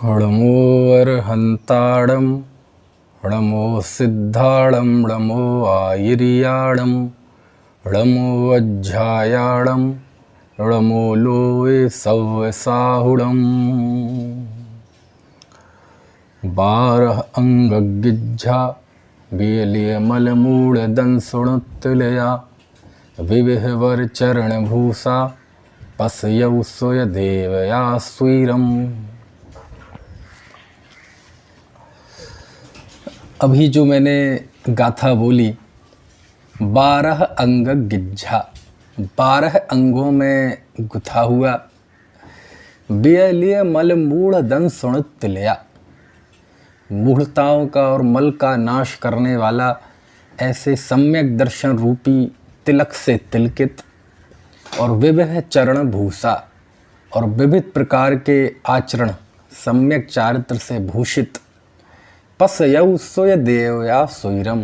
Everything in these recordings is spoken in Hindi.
णमो अर्हन्ताणं णमो सिद्धाणं णमो आयिर्याणं णमो अज्झायाणं णमो लोवे सव्यसाहुणम्। 12 अंगगिज्झा बेलिय मलमूल दंसुणुत्तलया विविहवर चरण भूसा पसयौ सोय देवया स्वीरम। अभी जो मैंने गाथा बोली 12 अंग गिज्झा, 12 अंगों में गुथा हुआ बेलिय मल मूढ़ दन सुणुत्तलया, मूढ़ताओं का और मल का नाश करने वाला ऐसे सम्यक दर्शन रूपी तिलक से तिलकित और विविध चरण भूषा और विविध प्रकार के आचरण सम्यक चारित्र से भूषित पसयौ सोय देवया सोइरम,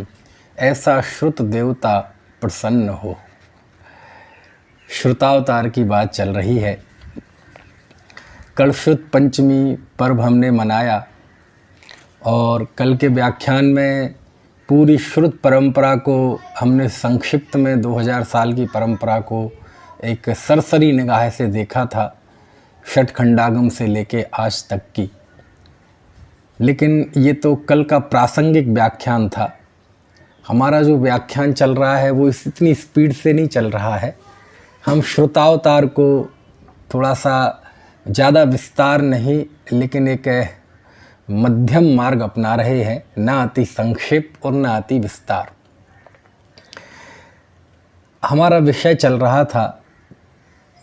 ऐसा श्रुत देवता प्रसन्न हो। श्रुतावतार की बात चल रही है। कल शुद्ध पंचमी पर्व हमने मनाया और कल के व्याख्यान में पूरी श्रुत परंपरा को हमने संक्षिप्त में 2000 साल की परंपरा को एक सरसरी निगाह से देखा था, षट खंडागम से लेके आज तक की। लेकिन ये तो कल का प्रासंगिक व्याख्यान था। हमारा जो व्याख्यान चल रहा है वो इतनी स्पीड से नहीं चल रहा है। हम श्रुतावतार को थोड़ा सा ज़्यादा विस्तार नहीं लेकिन एक मध्यम मार्ग अपना रहे हैं, ना अति संक्षेप और ना अति विस्तार। हमारा विषय चल रहा था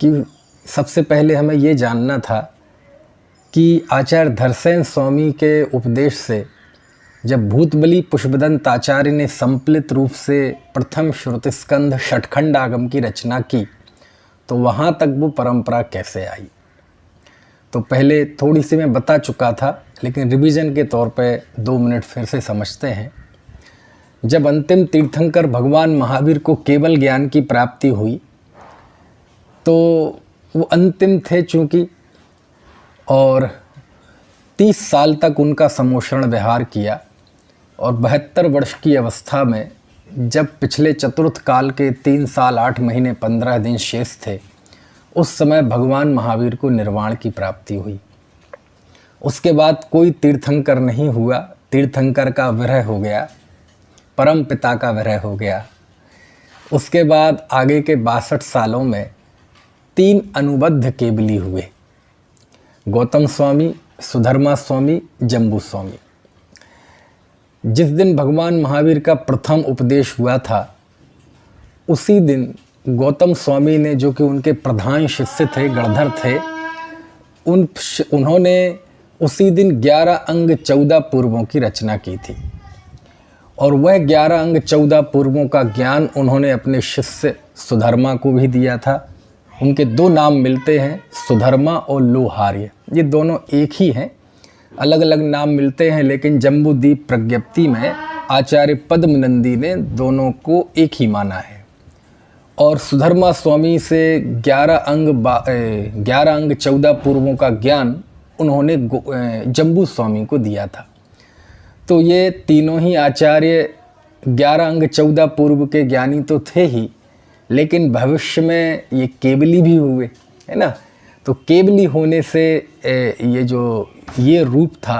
कि सबसे पहले हमें ये जानना था कि आचार्य धरसेन स्वामी के उपदेश से जब भूतबली पुष्पदंत आचार्य ने संपलित रूप से प्रथम श्रुतिस्कंध षटखंड आगम की रचना की तो वहाँ तक वो परंपरा कैसे आई। तो पहले थोड़ी सी मैं बता चुका था लेकिन रिवीजन के तौर पे 2 मिनट फिर से समझते हैं। जब अंतिम तीर्थंकर भगवान महावीर को केवल ज्ञान की प्राप्ति हुई तो वो अंतिम थे चूँकि, और 30 साल तक उनका समोषण विहार किया और 72 वर्ष की अवस्था में जब पिछले चतुर्थ काल के 3 साल 8 महीने 15 दिन शेष थे, उस समय भगवान महावीर को निर्वाण की प्राप्ति हुई। उसके बाद कोई तीर्थंकर नहीं हुआ, तीर्थंकर का विरह हो गया, परम पिता का विरह हो गया। उसके बाद आगे के 62 सालों में 3 अनुबद्ध केवली हुए, गौतम स्वामी, सुधर्मा स्वामी, जम्बू स्वामी। जिस दिन भगवान महावीर का प्रथम उपदेश हुआ था उसी दिन गौतम स्वामी ने, जो कि उनके प्रधान शिष्य थे, गणधर थे, उन्होंने उसी दिन 11 अंग 14 पूर्वों की रचना की थी और वह 11 अंग 14 पूर्वों का ज्ञान उन्होंने अपने शिष्य सुधर्मा को भी दिया था। उनके 2 नाम मिलते हैं, सुधर्मा और लोहार्य। ये दोनों एक ही हैं, अलग अलग नाम मिलते हैं लेकिन जम्बूदीप प्रज्ञप्ति में आचार्य पद्मनंदी ने दोनों को एक ही माना है। और सुधर्मा स्वामी से 11 अंग 14 पूर्वों का ज्ञान उन्होंने जम्बू स्वामी को दिया था। तो ये तीनों ही आचार्य 11 अंग 14 पूर्व के ज्ञानी तो थे ही, लेकिन भविष्य में ये केवली भी हुए, है ना। तो केवली होने से ये रूप था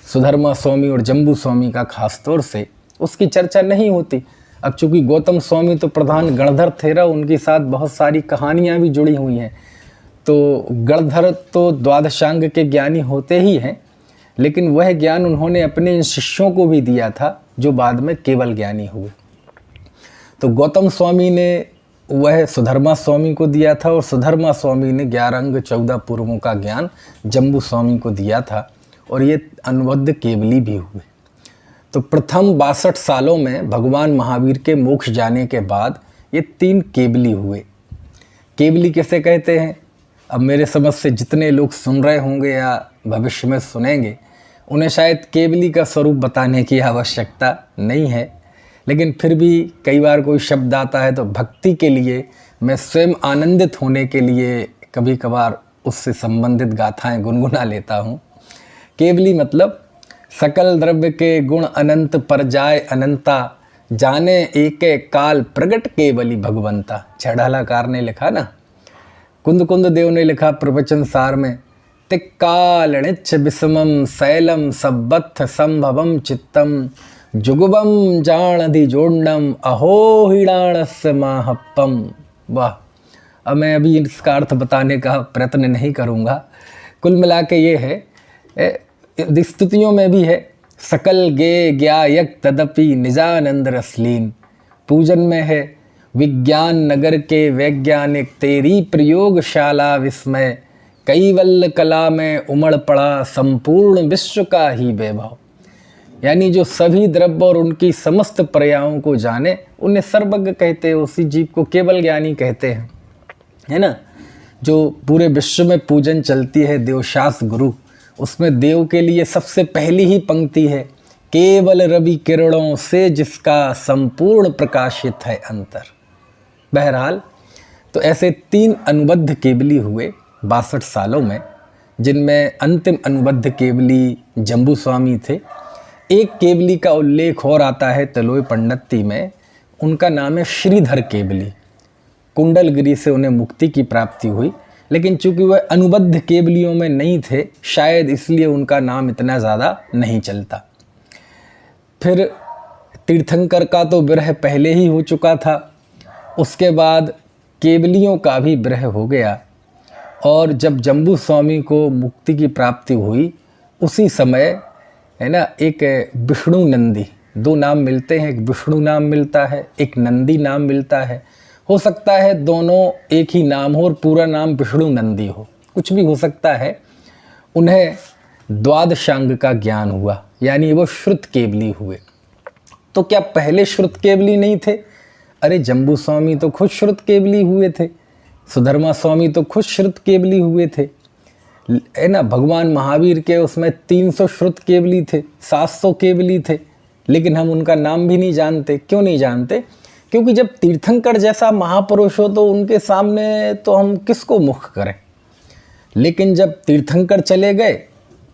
सुधर्मा स्वामी और जम्बू स्वामी का, खास तौर से उसकी चर्चा नहीं होती। अब चूँकि गौतम स्वामी तो प्रधान गणधर थे रहा, उनके साथ बहुत सारी कहानियाँ भी जुड़ी हुई हैं। तो गणधर तो द्वादशांग के ज्ञानी होते ही हैं, लेकिन वह ज्ञान उन्होंने अपने इन शिष्यों को भी दिया था जो बाद में केवल ज्ञानी हुए। तो गौतम स्वामी ने वह सुधर्मा स्वामी को दिया था और सुधर्मा स्वामी ने 11 अंग 14 पूर्वों का ज्ञान जम्बू स्वामी को दिया था और ये अनुबद्ध केवली भी हुए। तो प्रथम 62 सालों में भगवान महावीर के मोक्ष जाने के बाद ये 3 केवली हुए। केवली कैसे कहते हैं, अब मेरे समझ से जितने लोग सुन रहे होंगे या भविष्य में सुनेंगे उन्हें शायद केवली का स्वरूप बताने की आवश्यकता नहीं है, लेकिन फिर भी कई बार कोई शब्द आता है तो भक्ति के लिए मैं स्वयं आनंदित होने के लिए कभी कभार उससे संबंधित गाथाएं गुनगुना लेता हूँ। केवली मतलब सकल द्रव्य के गुण अनंत पर जाए अनंता, जाने एक काल प्रगट केवली भगवंता। छेड़ालाकार ने लिखा ना, कुंद कुंद देव ने लिखा प्रवचन सार में, तिक्कालणिच्छ विषमम शैलम सब्बत्थ संभवम चित्तम जुगुबम जाणधि जोड़नम अहो हिणाणस्य माहप्पम। वाह, अब मैं अभी इसका अर्थ बताने का प्रयत्न नहीं करूँगा। कुल मिला के ये है, स्तुतियों में भी है, सकल गे ज्ञायक तदपि निजानंद रसलीन। पूजन में है, विज्ञान नगर के वैज्ञानिक तेरी प्रयोगशाला विस्मय, कैवल्य कला में उमड़ पड़ा संपूर्ण विश्व का ही वैभव। यानी जो सभी द्रव्य और उनकी समस्त पर्यायों को जाने, उन्हें सर्वज्ञ कहते हैं, उसी जीव को केवल ज्ञानी कहते हैं, है ना। जो पूरे विश्व में पूजन चलती है देवशास्त्र गुरु, उसमें देव के लिए सबसे पहली ही पंक्ति है, केवल रवि किरणों से जिसका संपूर्ण प्रकाशित है अंतर। बहरहाल, तो ऐसे 3 अनुबद्ध केवली हुए 62 सालों में, जिनमें अंतिम अनुबद्ध केवली जम्बू स्वामी थे। एक केवली का उल्लेख और आता है तलोई पंडिती में, उनका नाम है श्रीधर केवली। कुंडलगिरी से उन्हें मुक्ति की प्राप्ति हुई, लेकिन चूंकि वह अनुबद्ध केवलियों में नहीं थे, शायद इसलिए उनका नाम इतना ज़्यादा नहीं चलता। फिर तीर्थंकर का तो विरह पहले ही हो चुका था, उसके बाद केवलियों का भी विरह हो गया, और जब जम्बू स्वामी को मुक्ति की प्राप्ति हुई, उसी समय है ना, एक विष्णु नंदी, 2 नाम मिलते हैं, एक विष्णु नाम मिलता है, एक नंदी नाम मिलता है। हो सकता है दोनों एक ही नाम हो और पूरा नाम विष्णु नंदी हो, कुछ भी हो सकता है। उन्हें द्वादशांग का ज्ञान हुआ, यानी वो श्रुत केवली हुए। तो क्या पहले श्रुत केवली नहीं थे? अरे जम्बू स्वामी तो खुद श्रुत केवली हुए थे, सुधर्मा स्वामी तो खुद श्रुत केवली हुए थे, है ना। भगवान महावीर के उसमें 300 श्रुत केवली थे, 700 केवली थे, लेकिन हम उनका नाम भी नहीं जानते। क्यों नहीं जानते? क्योंकि जब तीर्थंकर जैसा महापुरुष हो तो उनके सामने तो हम किसको मुख करें। लेकिन जब तीर्थंकर चले गए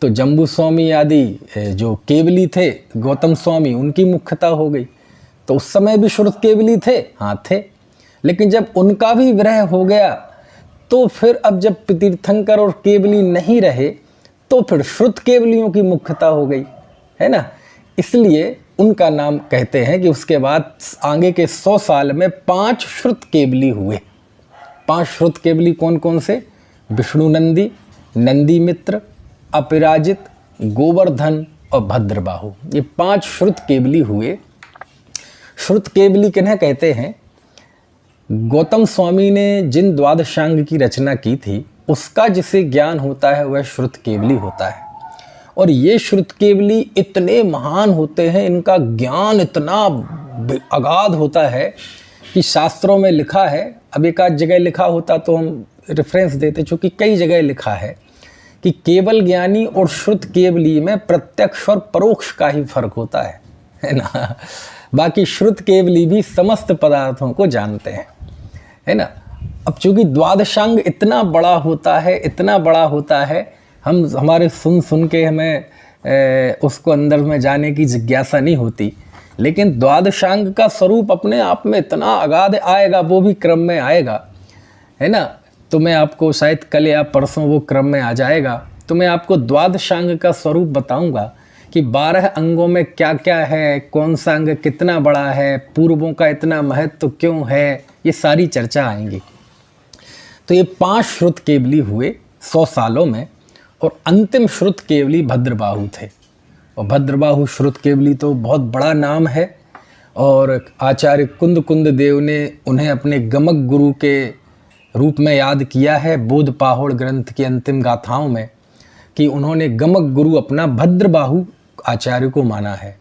तो जम्बू स्वामी आदि जो केवली थे, गौतम स्वामी, उनकी मुख्यता हो गई। तो उस समय भी श्रुत केवली थे, हाँ थे, लेकिन जब उनका भी विरह हो गया तो फिर अब जब तीर्थंकर और केवली नहीं रहे तो फिर श्रुत केवलियों की मुख्यता हो गई, है ना। इसलिए उनका नाम कहते हैं कि उसके बाद आगे के 100 साल में 5 श्रुत केवली हुए। 5 श्रुत केवली कौन कौन से? विष्णु नंदी, नंदी मित्र, अपराजित, गोवर्धन और भद्रबाहु। ये 5 श्रुत केवली हुए। श्रुत केवली किन्हें कहते हैं? गौतम स्वामी ने जिन द्वादशांग की रचना की थी, उसका जिसे ज्ञान होता है वह श्रुत केवली होता है। और ये श्रुत केवली इतने महान होते हैं, इनका ज्ञान इतना अगाध होता है कि शास्त्रों में लिखा है, अब एक आध जगह लिखा होता तो हम रेफरेंस देते, चूँकि कई जगह लिखा है कि केवल ज्ञानी और श्रुत केवली में प्रत्यक्ष और परोक्ष का ही फर्क होता है ना। बाकी श्रुत केवली भी समस्त पदार्थों को जानते हैं, है ना। अब चूँकि द्वादशांग इतना बड़ा होता है, इतना बड़ा होता है, हमारे सुन के हमें उसको अंदर में जाने की जिज्ञासा नहीं होती। लेकिन द्वादशांग का स्वरूप अपने आप में इतना अगाध आएगा, वो भी क्रम में आएगा, है ना। तो मैं आपको शायद कल या परसों वो क्रम में आ जाएगा, तो मैं आपको द्वादशांग का स्वरूप बताऊंगा कि 12 अंगों में क्या क्या है, कौन सा अंग कितना बड़ा है, पूर्वों का इतना महत्व क्यों है, ये सारी चर्चा आएंगी। तो ये 5 श्रुत केवली हुए 100 सालों में, और अंतिम श्रुत केवली भद्रबाहु थे। और भद्रबाहु श्रुत केवली तो बहुत बड़ा नाम है, और आचार्य कुंद कुंद देव ने उन्हें अपने गमक गुरु के रूप में याद किया है बोध पाहोड़ ग्रंथ की अंतिम गाथाओं में, कि उन्होंने गमक गुरु अपना भद्रबाहु आचार्य को माना है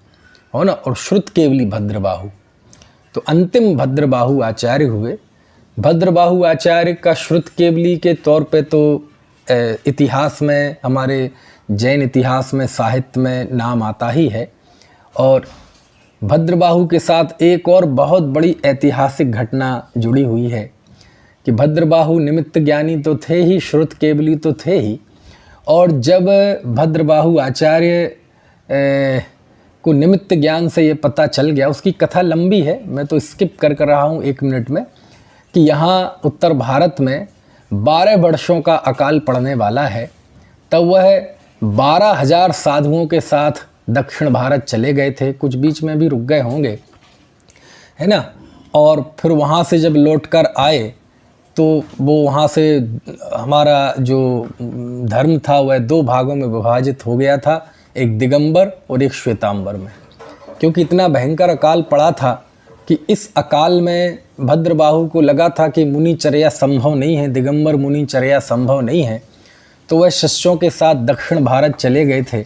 ना। और श्रुत केवली भद्रबाहु, तो अंतिम भद्रबाहु आचार्य हुए। भद्रबाहु आचार्य का श्रुत केवली के तौर पे तो इतिहास में, हमारे जैन इतिहास में, साहित्य में नाम आता ही है। और भद्रबाहु के साथ एक और बहुत बड़ी ऐतिहासिक घटना जुड़ी हुई है कि भद्रबाहु निमित्त ज्ञानी तो थे ही, श्रुत केवली तो थे ही, और जब भद्रबाहु आचार्य को निमित्त ज्ञान से ये पता चल गया, उसकी कथा लंबी है, मैं तो स्किप कर रहा हूँ 1 मिनट में, कि यहाँ उत्तर भारत में 12 वर्षों का अकाल पड़ने वाला है, तब वह 12,000 साधुओं के साथ दक्षिण भारत चले गए थे। कुछ बीच में भी रुक गए होंगे, है ना। और फिर वहाँ से जब लौट कर आए तो वो वहाँ से हमारा जो धर्म था वह 2 भागों में विभाजित हो गया था, एक दिगंबर और एक श्वेतांबर में। क्योंकि इतना भयंकर अकाल पड़ा था कि इस अकाल में भद्रबाहु को लगा था कि मुनिचर्या संभव नहीं है, दिगंबर मुनिचर्या संभव नहीं है, तो वह शिष्यों के साथ दक्षिण भारत चले गए थे,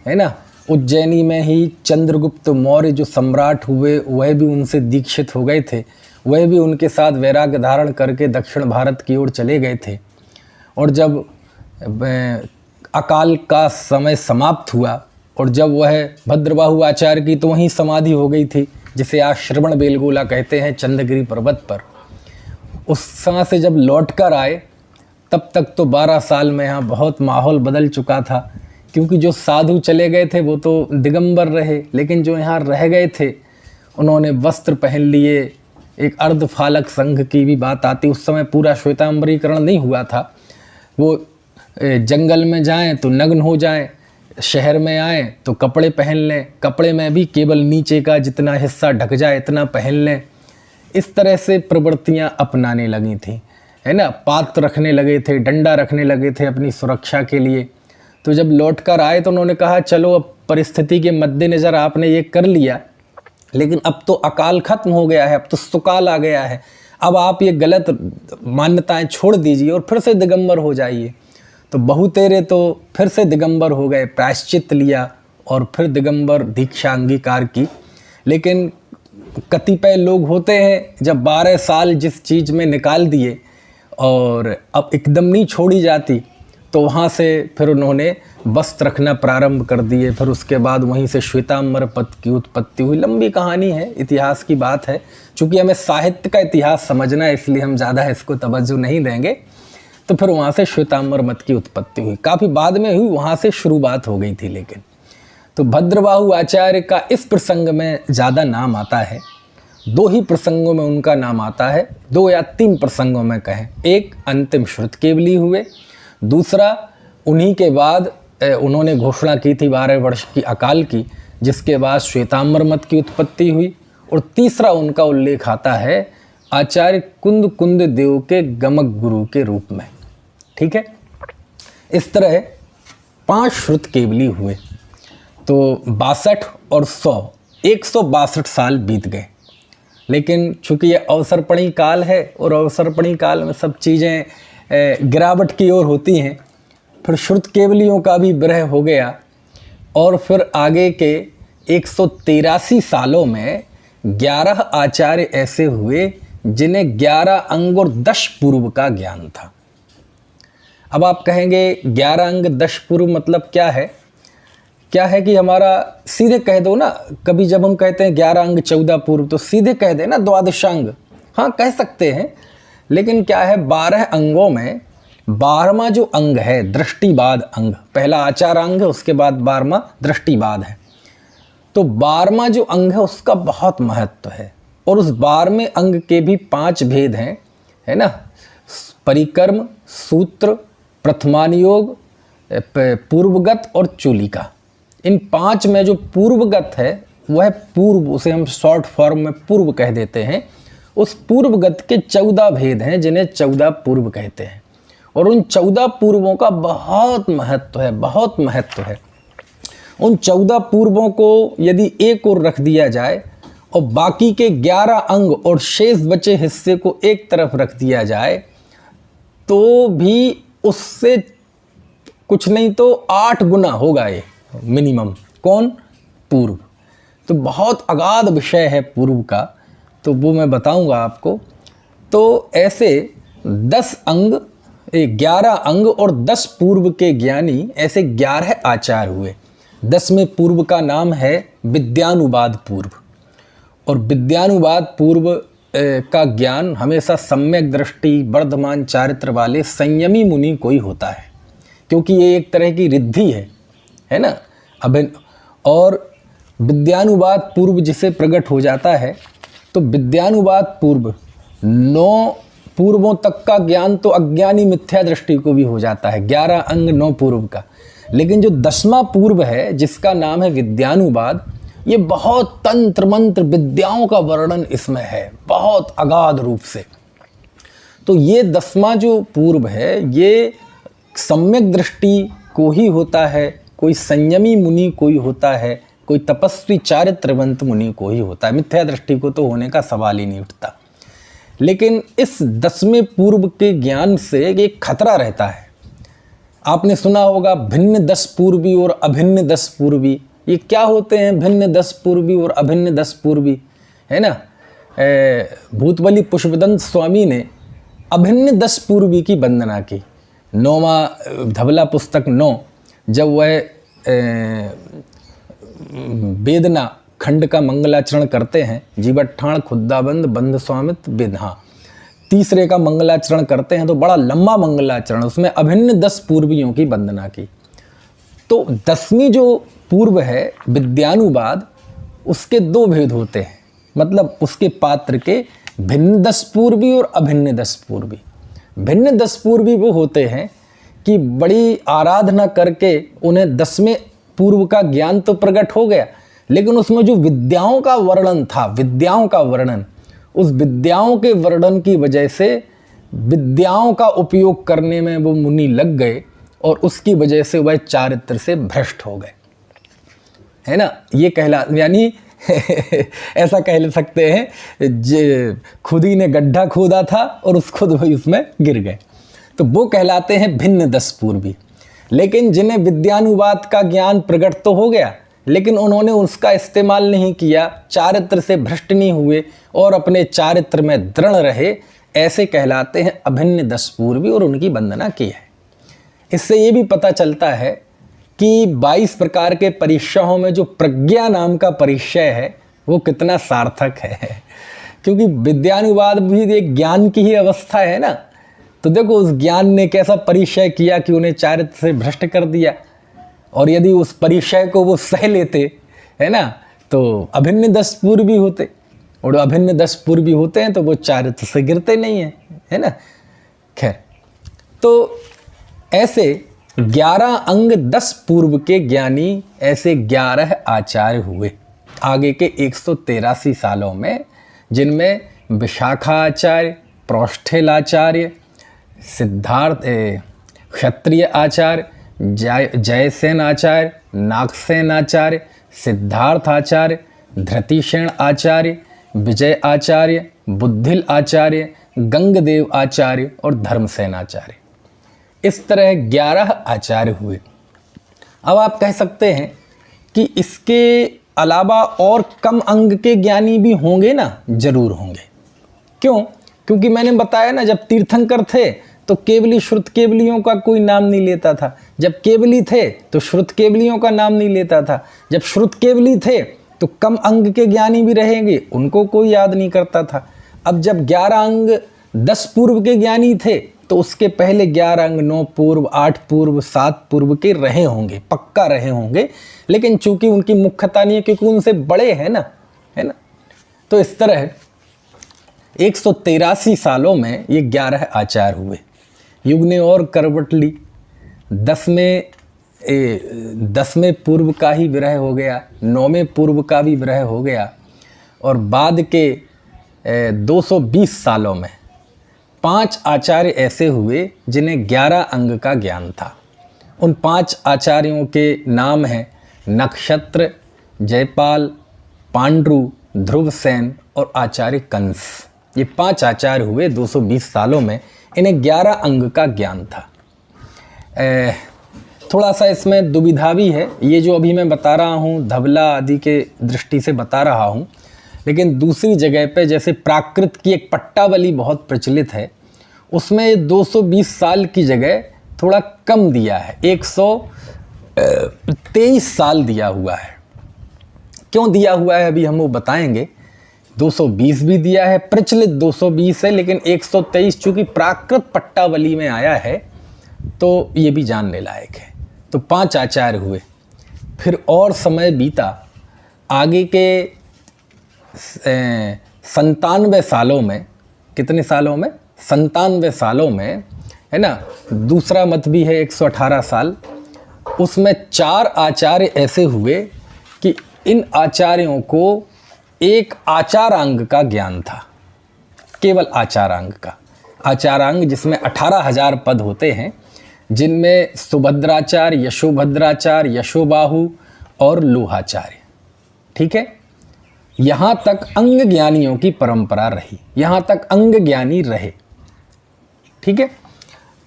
है ना। उज्जैनी में ही चंद्रगुप्त मौर्य जो सम्राट हुए वह भी उनसे दीक्षित हो गए थे, वह भी उनके साथ वैराग्य धारण करके दक्षिण भारत की ओर चले गए थे। और जब अकाल का समय समाप्त हुआ और जब वह भद्रबाहु आचार्य की तो वहीं समाधि हो गई थी, जिसे आज श्रवण बेलगोला कहते हैं, चंद्रगिरी पर्वत पर। उस समय से जब लौट कर आए तब तक तो 12 साल में यहाँ बहुत माहौल बदल चुका था, क्योंकि जो साधु चले गए थे वो तो दिगंबर रहे, लेकिन जो यहाँ रह गए थे उन्होंने वस्त्र पहन लिए। एक अर्धफालक संघ की भी बात आती, उस समय पूरा श्वेतांबरीकरण नहीं हुआ था। वो जंगल में जाएं तो नग्न हो जाएं, शहर में आएँ तो कपड़े पहन लें, कपड़े में भी केवल नीचे का जितना हिस्सा ढक जाए इतना पहन लें। इस तरह से प्रवृत्तियाँ अपनाने लगी थी, है ना। पात्र रखने लगे थे, डंडा रखने लगे थे अपनी सुरक्षा के लिए। तो जब लौट कर आए तो उन्होंने कहा चलो अब परिस्थिति के मद्देनज़र आपने ये कर लिया, लेकिन अब तो अकाल खत्म हो गया है, अब तो सुकाल आ गया है, अब आप ये गलत मान्यताएं छोड़ दीजिए और फिर से दिगंबर हो जाइए। तो बहुतेरे तो फिर से दिगंबर हो गए, प्रायश्चित लिया और फिर दिगंबर दीक्षा अंगीकार की। लेकिन कतिपय लोग होते हैं जब 12 साल जिस चीज़ में निकाल दिए और अब एकदम नहीं छोड़ी जाती, तो वहाँ से फिर उन्होंने वस्त्र रखना प्रारंभ कर दिए। फिर उसके बाद वहीं से श्वेतांबर पद की उत्पत्ति हुई। लंबी कहानी है, इतिहास की बात है, चूँकि हमें साहित्य का इतिहास समझना है इसलिए हम ज़्यादा इसको तवज्जो नहीं देंगे। तो फिर वहाँ से श्वेतांबर मत की उत्पत्ति हुई, काफ़ी बाद में हुई, वहाँ से शुरुआत हो गई थी। लेकिन तो भद्रबाहु आचार्य का इस प्रसंग में ज़्यादा नाम आता है, 2 ही प्रसंगों में उनका नाम आता है, 2 या 3 प्रसंगों में कहें। एक अंतिम श्रुत केवली हुए, दूसरा उन्हीं के बाद उन्होंने घोषणा की थी 12 वर्ष की अकाल की, जिसके बाद श्वेतांबर मत की उत्पत्ति हुई, और तीसरा उनका उल्लेख आता है आचार्य कुंद देव के गमक गुरु के रूप में। ठीक है, इस तरह 5 श्रुत केवली हुए। तो 62 और 100, 162 साल बीत गए। लेकिन चूँकि ये अवसरपणी काल है और अवसरपणी काल में सब चीज़ें गिरावट की ओर होती हैं, फिर श्रुत केवलियों का भी विरह हो गया। और फिर आगे के 183 सालों में 11 आचार्य ऐसे हुए जिन्हें 11 अंग और 10 पूर्व का ज्ञान था। अब आप कहेंगे 11 अंग 10 पूर्व मतलब क्या है? क्या है कि हमारा सीधे कह दो ना, कभी जब हम कहते हैं 11 अंग 14 पूर्व तो सीधे कह देना द्वादशांग, हाँ कह सकते हैं। लेकिन क्या है, 12 अंगों में 12वां जो अंग है दृष्टिबाद अंग, पहला आचार अंग है, उसके बाद 12वां दृष्टिबाद है। तो 12वां जो अंग है उसका बहुत महत्व है, और उस 12वें अंग के भी 5 भेद हैं, है ना। परिकर्म, सूत्र, प्रथमानुयोग, पूर्वगत और चूलिका। इन 5 में जो पूर्वगत है वह पूर्व, उसे हम शॉर्ट फॉर्म में पूर्व कह देते हैं। उस पूर्वगत के 14 भेद हैं जिन्हें 14 पूर्व कहते हैं, और उन 14 पूर्वों का बहुत महत्व है, बहुत महत्व है। उन 14 पूर्वों को यदि एक ओर रख दिया जाए और बाकी के 11 अंग और शेष बचे हिस्से को एक तरफ रख दिया जाए तो भी उससे कुछ नहीं तो 8 गुना होगा ये मिनिमम। कौन? पूर्व। तो बहुत अगाध विषय है पूर्व का, तो वो मैं बताऊंगा आपको। तो ऐसे 10 अंग, 11 अंग और 10 पूर्व के ज्ञानी, ऐसे 11 आचार्य हुए। 10वें पूर्व का नाम है विद्यानुवाद पूर्व, और विद्यानुवाद पूर्व का ज्ञान हमेशा सम्यक दृष्टि, वर्धमान चारित्र वाले संयमी मुनि को ही होता है। क्योंकि ये एक तरह की रिद्धि है ना। और विद्यानुवाद पूर्व जिसे प्रकट हो जाता है, तो विद्यानुवाद पूर्व 9 पूर्वों तक का ज्ञान तो अज्ञानी मिथ्या दृष्टि को भी हो जाता है, 11 अंग 9 पूर्व का। लेकिन जो 10वां पूर्व है जिसका नाम है विद्यानुवाद, ये बहुत तंत्र मंत्र विद्याओं का वर्णन इसमें है, बहुत अगाध रूप से। तो ये 10वां जो पूर्व है ये सम्यक दृष्टि को ही होता है, कोई संयमी मुनि कोई होता है, कोई तपस्वी चारित्रवंत मुनि को ही होता है, मिथ्या दृष्टि को तो होने का सवाल ही नहीं उठता। लेकिन इस 10वें पूर्व के ज्ञान से एक खतरा रहता है। आपने सुना होगा भिन्न 10 पूर्वी और अभिन्न 10 पूर्वी। ये क्या होते हैं भिन्न 10 पूर्वी और अभिन्न 10 पूर्वी, है ना। भूतबली पुष्पदंत स्वामी ने अभिन्न 10 पूर्वी की वंदना की। 9वां धवला पुस्तक 9, जब वह वेदना खंड का मंगलाचरण करते हैं, जीवठाण खुद्दाबंद बंध स्वामित्व विधा, तीसरे का मंगलाचरण करते हैं तो बड़ा लंबा मंगलाचरण, उसमें अभिन्न 10 पूर्वियों की वंदना की। तो 10वीं जो पूर्व है विद्यानुवाद, उसके 2 भेद होते हैं, मतलब उसके पात्र के भिन्न 10 पूर्वी और अभिन्न 10 पूर्वी। भिन्न 10 पूर्वी वो होते हैं कि बड़ी आराधना करके उन्हें 10वें पूर्व का ज्ञान तो प्रकट हो गया, लेकिन उसमें जो विद्याओं का वर्णन था, विद्याओं का वर्णन, उस विद्याओं के वर्णन की वजह से विद्याओं का उपयोग करने में वो मुनि लग गए और उसकी वजह से वह चारित्र से भ्रष्ट हो गए, है ना। ये यानी ऐसा कह सकते हैं खुद ही ने गड्ढा खोदा था और खुद वही उसमें गिर गए, तो वो कहलाते हैं भिन्न 10 पूर्वी। लेकिन जिन्हें विद्यानुवाद का ज्ञान प्रकट तो हो गया, लेकिन उन्होंने उसका इस्तेमाल नहीं किया, चारित्र से भ्रष्ट नहीं हुए और अपने चारित्र में दृढ़ रहे, ऐसे कहलाते हैं अभिन्न 10 पूर्वी और उनकी वंदना की है। इससे ये भी पता चलता है कि 22 प्रकार के परिचयों में जो प्रज्ञा नाम का परिचय है वो कितना सार्थक है, क्योंकि विद्यानुवाद भी एक ज्ञान की ही अवस्था है ना। तो देखो उस ज्ञान ने कैसा परिचय किया कि उन्हें चारित्र से भ्रष्ट कर दिया, और यदि उस परिचय को वो सह लेते, है ना, तो अभिन्न 10 पूर्वी होते, और अभिन्न 10 पूर्वी होते हैं तो वो चारित्र से गिरते नहीं हैं, है ना। खैर, तो ऐसे 11 अंग 10 पूर्व के ज्ञानी ऐसे 11 आचार्य हुए आगे के 183 सालों में, जिनमें विशाखा आचार्य, प्रोष्ठेल आचार्य, सिद्धार्थ क्षत्रिय आचार्य, जयसेन आचार्य, नागसेन आचार्य, सिद्धार्थ आचार्य, धृतिसेन आचार्य, विजय आचार्य, बुद्धिल आचार्य, गंगदेव आचार्य और धर्मसेन आचार्य। इस तरह 11 आचार्य हुए। अब आप कह सकते हैं कि इसके अलावा और कम अंग के ज्ञानी भी होंगे ना, जरूर होंगे। क्यों? क्योंकि मैंने बताया ना, जब तीर्थंकर थे तो केवली श्रुत केवलियों का कोई नाम नहीं लेता था, जब केवली थे तो श्रुत केवलियों का नाम नहीं लेता था, जब श्रुत केवली थे तो कम अंग के ज्ञानी भी रहेंगे, उनको कोई याद नहीं करता था। अब जब 11 अंग 10 पूर्व के ज्ञानी थे तो उसके पहले 11 अंग 9 पूर्व, 8 पूर्व, 7 पूर्व के रहे होंगे, पक्का रहे होंगे, लेकिन चूंकि उनकी मुख्यता नहीं है क्योंकि उनसे बड़े हैं ना, है ना। तो इस तरह 183 सालों में ये 11 आचार्य हुए। युग ने और करवट ली, 10वें पूर्व का ही विरह हो गया, 9वें पूर्व का भी विरह हो गया, और बाद के 220 सालों में 5 आचार्य ऐसे हुए जिन्हें 11 अंग का ज्ञान था। उन 5 आचार्यों के नाम हैं नक्षत्र, जयपाल, पांडु, ध्रुवसेन और आचार्य कंस। ये 5 आचार्य हुए 220 सालों में, इन्हें 11 अंग का ज्ञान था। थोड़ा सा इसमें दुविधा भी है, ये जो अभी मैं बता रहा हूँ धवला आदि के दृष्टि से बता रहा हूँ, लेकिन दूसरी जगह पे जैसे प्राकृत की एक पट्टावली बहुत प्रचलित है, उसमें 220 साल की जगह थोड़ा कम दिया है, 123 साल दिया हुआ है। क्यों दिया हुआ है अभी हम वो बताएंगे। 220 भी दिया है, प्रचलित 220 है, लेकिन 123 चूँकि प्राकृत पट्टावली में आया है तो ये भी जानने लायक है। तो 5 आचार्य हुए। फिर और समय बीता, आगे के 97 सालों में, कितने सालों में, 97 सालों में, है ना, दूसरा मत भी है 118 साल, उसमें 4 आचार्य ऐसे हुए कि इन आचार्यों को एक आचारांग का ज्ञान था, केवल आचारांग का। आचारांग जिसमें 18,000 पद होते हैं, जिनमें सुभद्राचार्य, यशोभद्राचार्य, यशोबाहु और लोहाचार्य। ठीक है, यहाँ तक अंग ज्ञानियों की परंपरा रही, यहाँ तक अंग ज्ञानी रहे। ठीक है,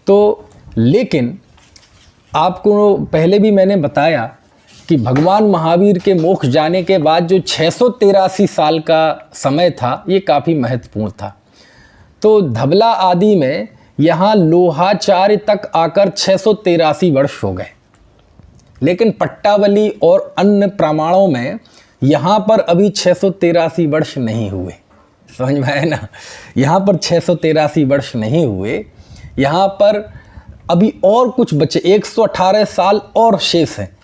तो लेकिन आपको पहले भी मैंने बताया कि भगवान महावीर के मोक्ष जाने के बाद जो 683 साल का समय था, ये काफ़ी महत्वपूर्ण था। तो धबला आदि में यहाँ लोहाचार्य तक आकर 683 वर्ष हो गए, लेकिन पट्टावली और अन्य प्रमाणों में यहाँ पर अभी 683 वर्ष नहीं हुए। समझ में आया ना, यहाँ पर 683 वर्ष नहीं हुए, यहाँ पर अभी और कुछ बचे, 118 साल और शेष हैं।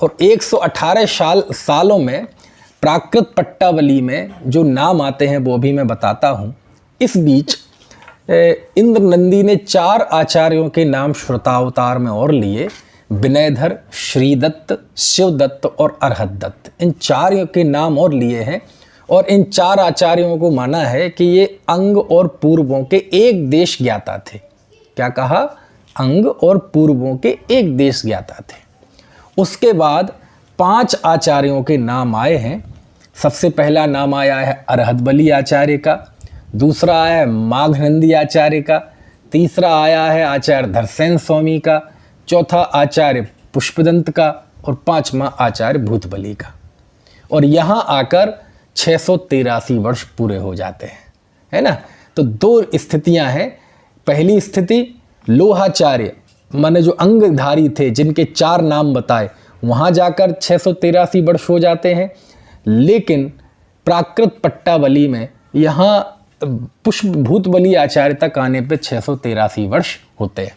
और 118 सालों में प्राकृत पट्टावली में जो नाम आते हैं वो भी मैं बताता हूँ। इस बीच इंद्र नंदी ने 4 आचार्यों के नाम श्रुतावतार में और लिए, विनयधर, श्रीदत्त, शिवदत्त और अरहत दत्त। इन 4 के नाम और लिए हैं, और इन 4 आचार्यों को माना है कि ये अंग और पूर्वों के एक देश ज्ञाता थे। क्या कहा? अंग और पूर्वों के एक देश ज्ञाता थे। उसके बाद 5 आचार्यों के नाम आए हैं। सबसे पहला नाम आया है अरहत बली आचार्य का, दूसरा आया है माघनंदी आचार्य का, तीसरा आया है आचार्य धरसेन स्वामी का, चौथा आचार्य पुष्पदंत का, और 5वां आचार्य भूतबली का। और यहाँ आकर 683 वर्ष पूरे हो जाते हैं, है ना। तो 2 स्थितियाँ हैं। पहली स्थिति लोहाचार्य माने जो अंगधारी थे, जिनके 4 नाम बताए, वहाँ जाकर 683 वर्ष हो जाते हैं। लेकिन प्राकृत पट्टावली में यहाँ पुष्प भूतबली आचार्य तक आने पे 683 वर्ष होते हैं,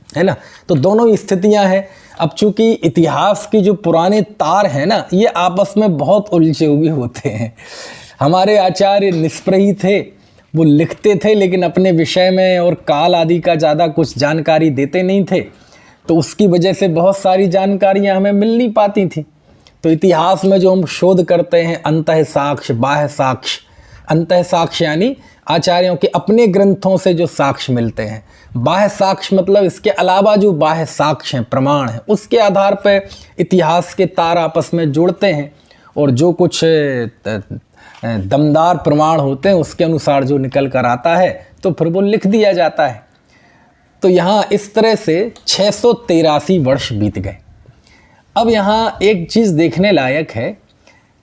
है ना। तो दोनों ही स्थितियाँ हैं। अब चूंकि इतिहास की जो पुराने तार हैं ना, ये आपस में बहुत उलझे हुए होते हैं। हमारे आचार्य निष्प्रही थे, वो लिखते थे लेकिन अपने विषय में और काल आदि का ज़्यादा कुछ जानकारी देते नहीं थे, तो उसकी वजह से बहुत सारी जानकारियाँ हमें मिल नहीं पाती थी। तो इतिहास में जो हम शोध करते हैं, अंतः साक्ष्य, बाह्य साक्ष्य, अंतः साक्ष्य यानी आचार्यों के अपने ग्रंथों से जो साक्ष्य मिलते हैं, बाह्य साक्ष्य मतलब इसके अलावा जो बाह्य साक्ष्य हैं, प्रमाण हैं, उसके आधार पर इतिहास के तार आपस में जोड़ते हैं, और जो कुछ दमदार प्रमाण होते हैं उसके अनुसार जो निकल कर आता है तो फिर वो लिख दिया जाता है। तो यहाँ इस तरह से 683 वर्ष बीत गए। अब यहाँ एक चीज़ देखने लायक है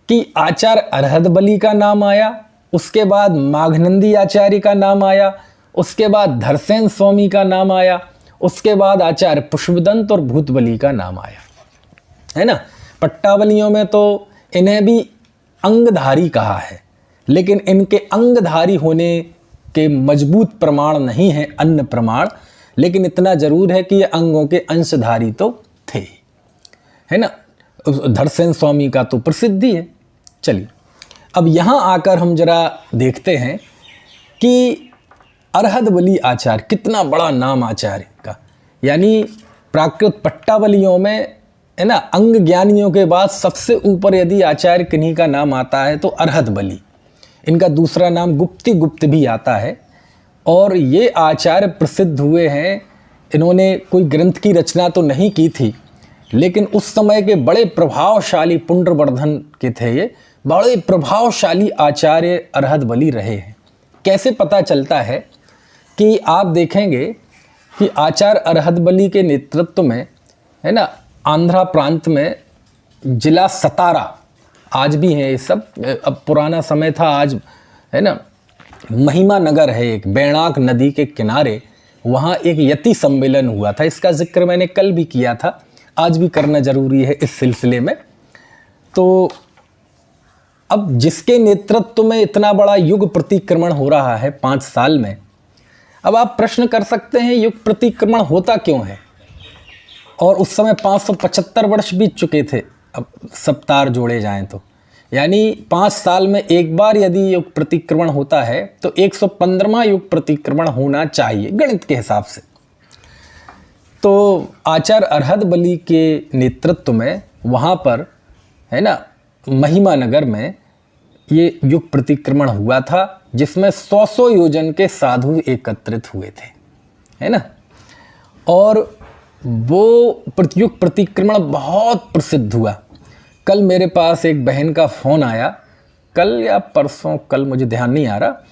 कि आचार्य अरहत बली का नाम आया, उसके बाद माघनंदी आचार्य का नाम आया, उसके बाद धरसेन स्वामी का नाम आया, उसके बाद आचार्य पुष्पदंत और भूतबली का नाम आया, है ना। पट्टावलियों में तो इन्हें भी अंगधारी कहा है, लेकिन इनके अंगधारी होने के मजबूत प्रमाण नहीं हैं, अन्य प्रमाण। लेकिन इतना जरूर है कि ये अंगों के अंशधारी तो थे, है ना। धरसेन स्वामी का तो प्रसिद्धि है। चलिए अब यहाँ आकर हम जरा देखते हैं कि अरहत बली आचार्य, कितना बड़ा नाम आचार्य का। यानी प्राकृत पट्टावलियों में, है ना, अंग ज्ञानियों के बाद सबसे ऊपर यदि आचार्य किन्हीं का नाम आता है तो अरहत बली। इनका दूसरा नाम गुप्ती गुप्त भी आता है। और ये आचार्य प्रसिद्ध हुए हैं, इन्होंने कोई ग्रंथ की रचना तो नहीं की थी, लेकिन उस समय के बड़े प्रभावशाली पुंड्रवर्धन के थे, ये बड़े प्रभावशाली आचार्य अरहत बली रहे हैं। कैसे पता चलता है कि आप देखेंगे कि आचार्य अरहत बली के नेतृत्व में, है ना, आंध्रा प्रांत में जिला सतारा, आज भी है ये सब, अब पुराना समय था, आज है ना, महिमा नगर है एक, बैणाक नदी के किनारे, वहाँ एक यति सम्मेलन हुआ था। इसका जिक्र मैंने कल भी किया था, आज भी करना ज़रूरी है इस सिलसिले में। तो अब जिसके नेतृत्व में इतना बड़ा युग प्रतिक्रमण हो रहा है 5 साल में, अब आप प्रश्न कर सकते हैं युग प्रतिक्रमण होता क्यों है, और उस समय 575 वर्ष बीत चुके थे, अब सब तार जोड़े जाएं तो, यानी 5 साल में एक बार यदि युग प्रतिक्रमण होता है तो 115वां युग प्रतिक्रमण होना चाहिए गणित के हिसाब से। तो आचार्य अरहद बली के नेतृत्व में वहाँ पर, है ना, महिमा नगर में ये युग प्रतिक्रमण हुआ था, जिसमें 100 योजन के साधु एकत्रित हुए थे, है ना। और वो युग प्रतिक्रमण बहुत प्रसिद्ध हुआ। कल मेरे पास एक बहन का फ़ोन आया, कल या परसों, कल मुझे ध्यान नहीं आ रहा।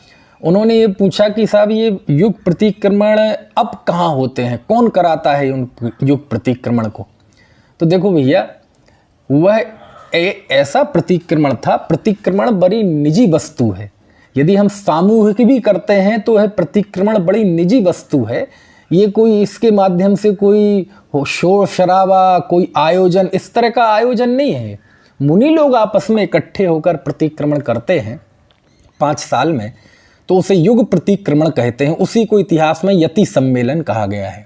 उन्होंने ये पूछा कि साहब ये युग प्रतिक्रमण अब कहाँ होते हैं, कौन कराता है उन युग प्रतिक्रमण को। तो देखो भैया, वह ऐसा प्रतिक्रमण था, प्रतिक्रमण बड़ी निजी वस्तु है। यदि हम सामूहिक भी करते हैं तो वह प्रतिक्रमण बड़ी निजी वस्तु है। ये कोई इसके माध्यम से कोई शोर शराबा, कोई आयोजन, इस तरह का आयोजन नहीं है। मुनि लोग आपस में इकट्ठे होकर प्रतिक्रमण करते हैं 5 साल में, तो उसे युग प्रतिक्रमण कहते हैं। उसी को इतिहास में यति सम्मेलन कहा गया है।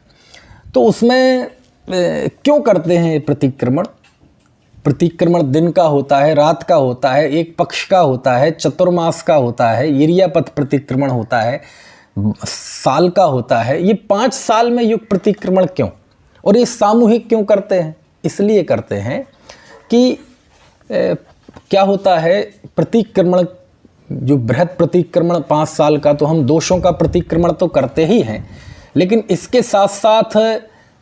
तो उसमें क्यों करते हैं ये प्रतिक्रमण? प्रतिक्रमण दिन का होता है, रात का होता है, एक पक्ष का होता है, चतुर्मास का होता है, इरियापथ प्रतिक्रमण होता है, साल का होता है। ये 5 साल में युग प्रतिक्रमण क्यों, और ये सामूहिक क्यों करते हैं? इसलिए करते हैं कि क्या होता है, प्रतिक्रमण जो बृहद प्रतिक्रमण 5 साल का, तो हम दोषों का प्रतिक्रमण तो करते ही हैं, लेकिन इसके साथ साथ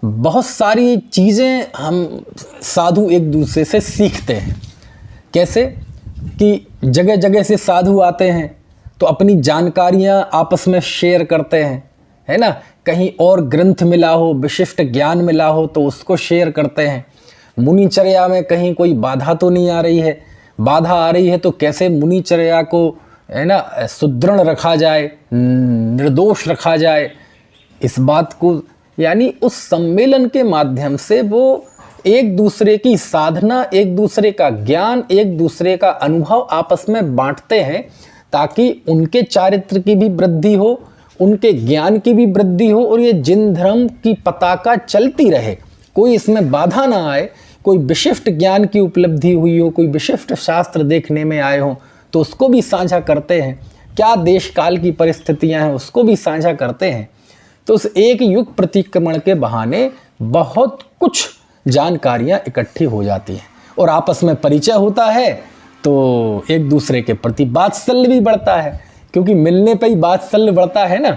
बहुत सारी चीज़ें हम साधु एक दूसरे से सीखते हैं। कैसे कि जगह जगह से साधु आते हैं तो अपनी जानकारियाँ आपस में शेयर करते हैं, है ना। कहीं और ग्रंथ मिला हो, विशिष्ट ज्ञान मिला हो तो उसको शेयर करते हैं। मुनिचर्या में कहीं कोई बाधा तो नहीं आ रही है, बाधा आ रही है तो कैसे मुनिचर्या को, है ना, सुदृढ़ रखा जाए, निर्दोष रखा जाए, इस बात को, यानी उस सम्मेलन के माध्यम से वो एक दूसरे की साधना, एक दूसरे का ज्ञान, एक दूसरे का अनुभव आपस में बांटते हैं, ताकि उनके चारित्र की भी वृद्धि हो, उनके ज्ञान की भी वृद्धि हो, और ये जिन धर्म की पताका चलती रहे, कोई इसमें बाधा ना आए। कोई विशिष्ट ज्ञान की उपलब्धि हुई हो, कोई विशिष्ट शास्त्र देखने में आए हों तो उसको भी साझा करते हैं। क्या देश काल की परिस्थितियां हैं उसको भी साझा करते हैं। तो उस एक युग प्रतिक्रमण के बहाने बहुत कुछ जानकारियां इकट्ठी हो जाती हैं और आपस में परिचय होता है, तो एक दूसरे के प्रति वात्सल्य भी बढ़ता है, क्योंकि मिलने पर ही वात्सल्य बढ़ता है ना।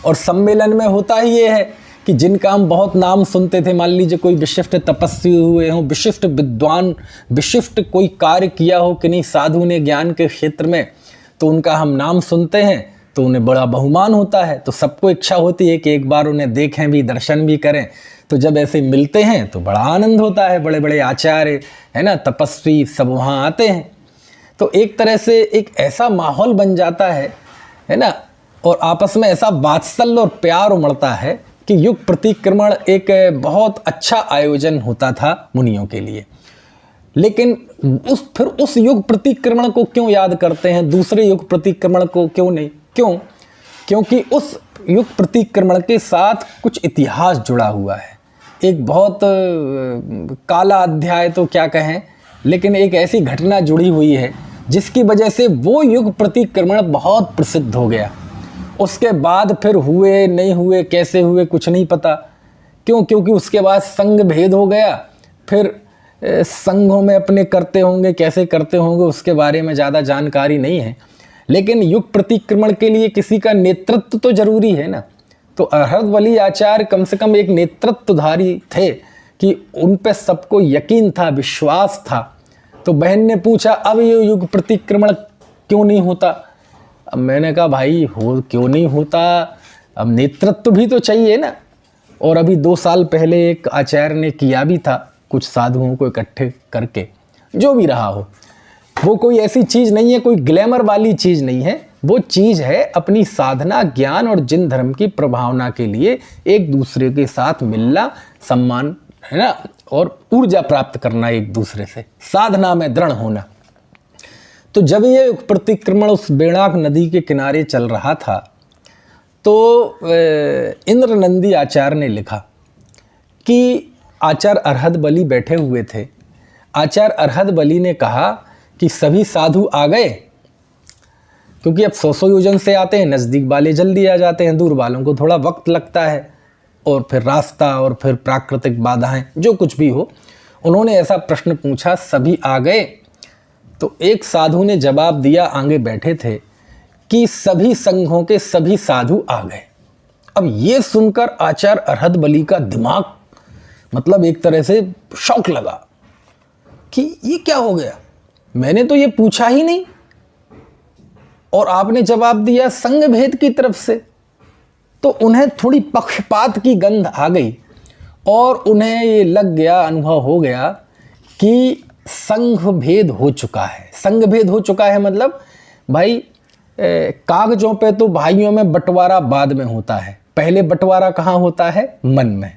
और सम्मेलन में होता ही ये है कि जिनका हम बहुत नाम सुनते थे, मान लीजिए कोई विशिष्ट तपस्वी हुए हों, विशिष्ट विद्वान, विशिष्ट कोई कार्य किया हो कि नहीं साधु ने ज्ञान के क्षेत्र में, तो उनका हम नाम सुनते हैं तो उन्हें बड़ा बहुमान होता है। तो सबको इच्छा होती है कि एक बार उन्हें देखें भी, दर्शन भी करें। तो जब ऐसे मिलते हैं तो बड़ा आनंद होता है। बड़े बड़े आचार्य, है ना, तपस्वी सब वहाँ आते हैं, तो एक तरह से एक ऐसा माहौल बन जाता है ना, और आपस में ऐसा वात्सल्य और प्यार उमड़ता है कि युग प्रतिक्रमण एक बहुत अच्छा आयोजन होता था मुनियों के लिए। लेकिन फिर उस युग प्रतिक्रमण को क्यों याद करते हैं, दूसरे युग प्रतिक्रमण को क्यों नहीं? क्यों? क्योंकि उस युग प्रतिक्रमण के साथ कुछ इतिहास जुड़ा हुआ है। एक बहुत काला अध्याय तो क्या कहें, लेकिन एक ऐसी घटना जुड़ी हुई है जिसकी वजह से वो युग प्रतिक्रमण बहुत प्रसिद्ध हो गया। उसके बाद फिर हुए नहीं हुए, कैसे हुए, कुछ नहीं पता। क्यों? क्योंकि उसके बाद संघ भेद हो गया। फिर संघों में अपने करते होंगे, कैसे करते होंगे उसके बारे में ज़्यादा जानकारी नहीं है। लेकिन युग प्रतिक्रमण के लिए किसी का नेतृत्व तो जरूरी है ना। तो अरहद वली आचार्य कम से कम एक नेतृत्वधारी थे कि उन पे सबको यकीन था, विश्वास था। तो बहन ने पूछा, अब ये युग प्रतिक्रमण क्यों नहीं होता? अब मैंने कहा, भाई हो क्यों नहीं होता, अब नेतृत्व भी तो चाहिए ना। और अभी 2 साल पहले एक आचार्य ने किया भी था, कुछ साधुओं को इकट्ठे करके। जो भी रहा हो, वो कोई ऐसी चीज़ नहीं है, कोई ग्लैमर वाली चीज़ नहीं है। वो चीज़ है अपनी साधना, ज्ञान और जिन धर्म की प्रभावना के लिए एक दूसरे के साथ मिलना, सम्मान, है ना, और ऊर्जा प्राप्त करना, एक दूसरे से साधना में दृढ़ होना। तो जब ये प्रतिक्रमण उस बेणाक नदी के किनारे चल रहा था, तो इंद्र नंदी आचार्य ने लिखा कि आचार्य अरहद बली बैठे हुए थे। आचार्य अरहद बली ने कहा कि सभी साधु आ गए, क्योंकि अब 100 योजन से आते हैं, नज़दीक वाले जल्दी आ जाते हैं, दूर वालों को थोड़ा वक्त लगता है, और फिर रास्ता और फिर प्राकृतिक बाधाएं, जो कुछ भी हो। उन्होंने ऐसा प्रश्न पूछा, सभी आ गए? तो एक साधु ने जवाब दिया, आगे बैठे थे, कि सभी संघों के सभी साधु आ गए। अब ये सुनकर आचार्य अरहद बली का दिमाग मतलब एक तरह से शौक लगा कि ये क्या हो गया, मैंने तो ये पूछा ही नहीं और आपने जवाब दिया संघ भेद की तरफ से। तो उन्हें थोड़ी पक्षपात की गंध आ गई और उन्हें ये लग गया, अनुभव हो गया कि संघ भेद हो चुका है। संघ भेद हो चुका है मतलब भाई कागजों पे तो भाइयों में बंटवारा बाद में होता है, पहले बंटवारा कहाँ होता है? मन में।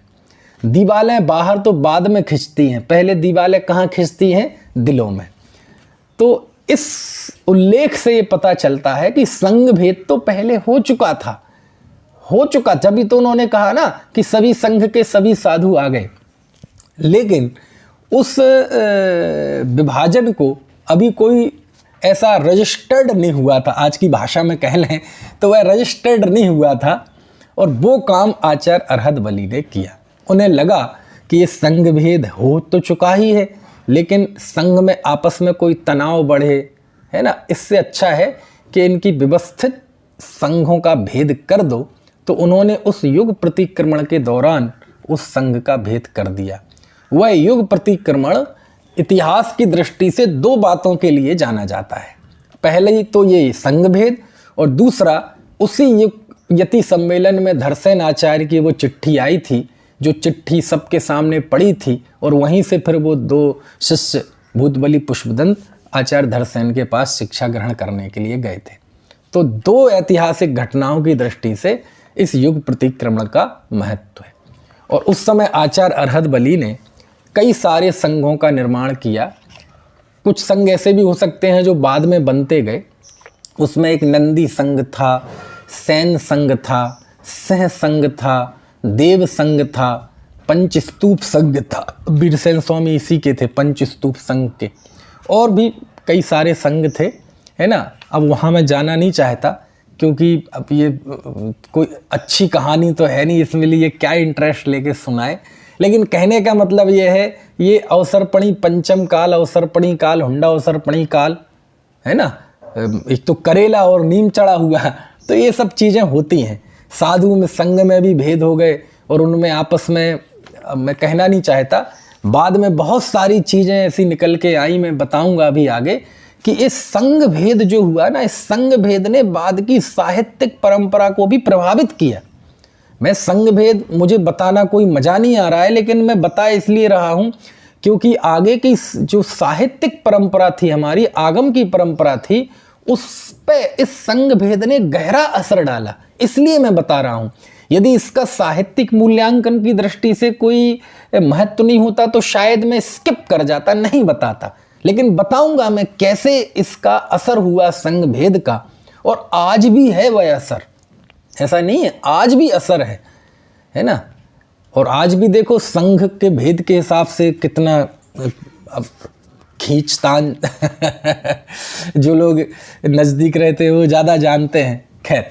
दीवालें बाहर तो बाद में खिंचती हैं, पहले दीवालें कहाँ खिंचती हैं? दिलों में। तो इस उल्लेख से ये पता चलता है कि संघ भेद तो पहले हो चुका था, हो चुका, तभी तो उन्होंने कहा ना कि सभी संघ के सभी साधु आ गए। लेकिन उस विभाजन को अभी कोई ऐसा रजिस्टर्ड नहीं हुआ था, आज की भाषा में कह लें तो वह रजिस्टर्ड नहीं हुआ था, और वो काम आचार्य अरहद बली ने किया। उन्हें लगा कि ये संघ भेद हो तो चुका ही है, लेकिन संघ में आपस में कोई तनाव बढ़े, है ना, इससे अच्छा है कि इनकी व्यवस्थित संघों का भेद कर दो। तो उन्होंने उस युग प्रतिक्रमण के दौरान उस संघ का भेद कर दिया। वह युग प्रतिक्रमण इतिहास की दृष्टि से 2 बातों के लिए जाना जाता है। पहले ही तो ये संघ भेद, और दूसरा उसी युग यति सम्मेलन में धरसेन आचार्य की वो चिट्ठी आई थी, जो चिट्ठी सबके सामने पड़ी थी, और वहीं से फिर वो 2 शिष्य भूतबली पुष्पदंत आचार्य धरसेन के पास शिक्षा ग्रहण करने के लिए गए थे। तो 2 ऐतिहासिक घटनाओं की दृष्टि से इस युग प्रतिक्रमण का महत्व है। और उस समय आचार्य अरहद बली ने कई सारे संघों का निर्माण किया। कुछ संघ ऐसे भी हो सकते हैं जो बाद में बनते गए। उसमें एक नंदी संघ था, सैन संघ था, सह संघ था, देव संघ था, पंचस्तूप संघ था। बीरसेन स्वामी इसी के थे, पंचस्तूप संघ के। और भी कई सारे संघ थे, है ना। अब वहाँ मैं जाना नहीं चाहता, क्योंकि अब ये कोई अच्छी कहानी तो है नहीं, इसमें लिए क्या इंटरेस्ट लेके सुनाए। लेकिन कहने का मतलब ये है, ये अवसरपणी पंचम काल, अवसरपणी काल, हुंडा अवसरपणी काल, है ना। एक तो करेला और नीम चढ़ा हुआ, तो ये सब चीज़ें होती हैं। साधु में संघ में भी भेद हो गए, और उनमें आपस में, मैं कहना नहीं चाहता, बाद में बहुत सारी चीज़ें ऐसी निकल के आई, मैं बताऊंगा अभी आगे, कि इस संघ भेद जो हुआ ना, इस संघ भेद ने बाद की साहित्यिक परंपरा को भी प्रभावित किया। मैं संघ भेद, मुझे बताना कोई मजा नहीं आ रहा है, लेकिन मैं बता इसलिए रहा हूँ क्योंकि आगे की जो साहित्यिक परंपरा थी, हमारी आगम की परंपरा थी, उस पे इस संघ भेद ने गहरा असर डाला। इसलिए मैं बता रहा हूँ। यदि इसका साहित्यिक मूल्यांकन की दृष्टि से कोई महत्व नहीं होता तो शायद मैं स्किप कर जाता, नहीं बताता। लेकिन बताऊंगा मैं कैसे इसका असर हुआ संघ भेद का, और आज भी है वह असर, ऐसा नहीं है, आज भी असर है ना। और आज भी देखो संघ के भेद के हिसाब से कितना अब खींचतान जो लोग नज़दीक रहते हैं वो ज़्यादा जानते हैं। खैर,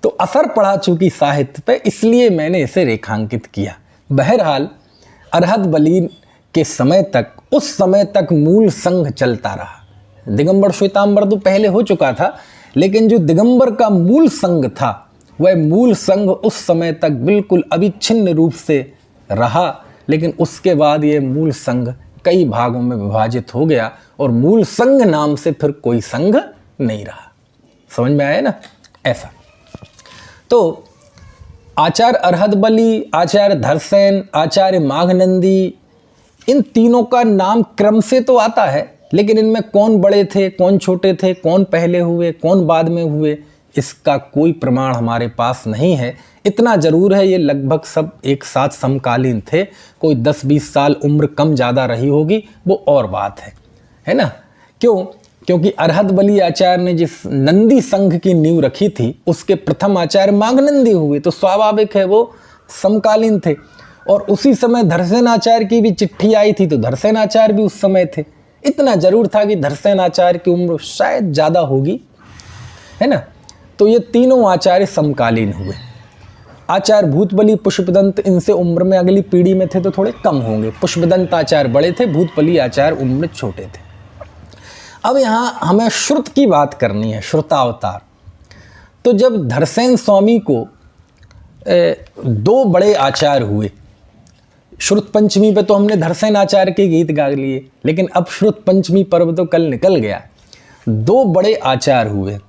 तो असर पड़ा चूंकि साहित्य पे, इसलिए मैंने इसे रेखांकित किया। बहरहाल अरहद बली के समय तक, उस समय तक मूल संघ चलता रहा। दिगंबर श्वेतांबर तो पहले हो चुका था, लेकिन जो दिगंबर का मूल संघ था, वह मूल संघ उस समय तक बिल्कुल अविच्छिन्न रूप से रहा। लेकिन उसके बाद ये मूल संघ कई भागों में विभाजित हो गया, और मूल संघ नाम से फिर कोई संघ नहीं रहा। समझ में आया ना। ऐसा तो आचार्य अरहद बली, आचार्य धरसेन, आचार्य माघनंदी, इन तीनों का नाम क्रम से तो आता है, लेकिन इनमें कौन बड़े थे, कौन छोटे थे, कौन पहले हुए, कौन बाद में हुए, इसका कोई प्रमाण हमारे पास नहीं है। इतना ज़रूर है, ये लगभग सब एक साथ समकालीन थे। कोई 10-20 साल उम्र कम ज़्यादा रही होगी, वो और बात है ना। क्यों? क्योंकि अरहद बली आचार्य ने जिस नंदी संघ की नींव रखी थी, उसके प्रथम आचार्य माघनंदी हुए, तो स्वाभाविक है वो समकालीन थे। और उसी समय धरसेनाचार्य की भी चिट्ठी आई थी, तो धरसेनाचार्य भी उस समय थे। इतना जरूर था कि धरसेनाचार्य की उम्र शायद ज़्यादा होगी, है ना। तो ये तीनों आचार्य समकालीन हुए। आचार्य भूतबली, पुष्पदंत इनसे उम्र में अगली पीढ़ी में थे तो थोड़े कम होंगे। पुष्पदंत आचार्य बड़े थे, भूतबली आचार्य उम्र में छोटे थे। अब यहाँ हमें श्रुत की बात करनी है, श्रुतावतार। तो जब धरसेन स्वामी को दो बड़े आचार्य हुए, श्रुत पंचमी पे तो हमने धरसेन आचार्य के गीत गा लिए, लेकिन अब श्रुत पंचमी पर्व तो कल निकल गया। दो बड़े आचार्य हुए,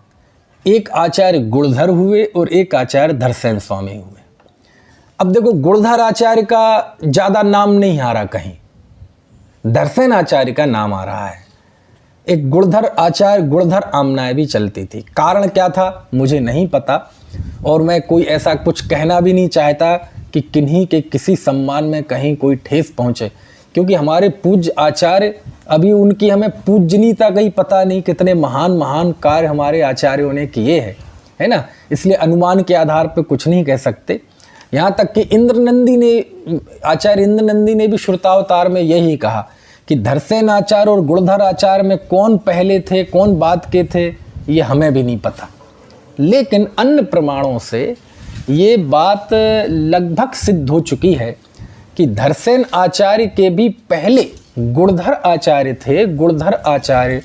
एक आचार्य गुणधर हुए और एक आचार्य धरसेन स्वामी हुए। अब देखो, गुणधर आचार्य का ज़्यादा नाम नहीं आ रहा कहीं, धरसेन आचार्य का नाम आ रहा है। एक गुणधर आचार्य, गुणधर आमनाएं भी चलती थी। कारण क्या था मुझे नहीं पता, और मैं कोई ऐसा कुछ कहना भी नहीं चाहता कि किन्हीं के किसी सम्मान में कहीं कोई ठेस पहुँचे, क्योंकि हमारे पूज्य आचार्य, अभी उनकी हमें पूजनीयता का ही पता नहीं, कितने महान महान कार्य हमारे आचार्यों ने किए हैं, है ना। इसलिए अनुमान के आधार पर कुछ नहीं कह सकते। यहाँ तक कि इंद्रनंदी ने, आचार्य इंद्रनंदी ने भी श्रुतावतार में यही कहा कि धरसेन आचार्य और गुणधर आचार्य में कौन पहले थे, कौन बाद के थे, ये हमें भी नहीं पता। लेकिन अन्य प्रमाणों से ये बात लगभग सिद्ध हो चुकी है कि धरसेन आचार्य के भी पहले गुणधर आचार्य थे। गुणधर आचार्य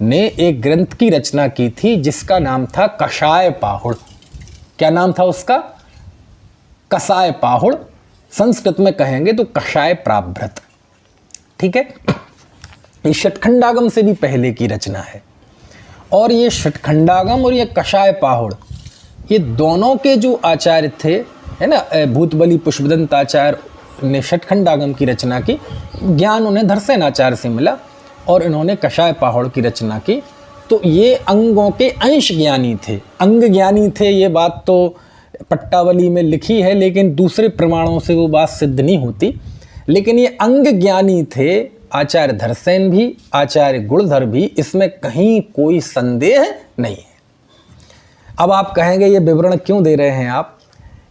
ने एक ग्रंथ की रचना की थी जिसका नाम था कषाय पाहुड़। क्या नाम था उसका? कसाय पाहुड़। संस्कृत में कहेंगे तो कषाय प्राभृत, ठीक है। ये षटखंडागम से भी पहले की रचना है। और ये षटखंडागम और ये कषाय पाहुड़, ये दोनों के जो आचार्य थे, है ना, भूतबली पुष्पदंत आचार्य ने षटखंडागम की रचना की, ज्ञान उन्हें धरसेन आचार्य से मिला, और इन्होंने कषाय पाहुड़ की रचना की। तो ये अंगों के अंश ज्ञानी थे, अंग ज्ञानी थे। ये बात तो पट्टावली में लिखी है, लेकिन दूसरे प्रमाणों से वो बात सिद्ध नहीं होती। लेकिन ये अंग ज्ञानी थे, आचार्य धरसेन भी, आचार्य गुणधर भी, इसमें कहीं कोई संदेह नहीं है। अब आप कहेंगे ये विवरण क्यों दे रहे हैं आप?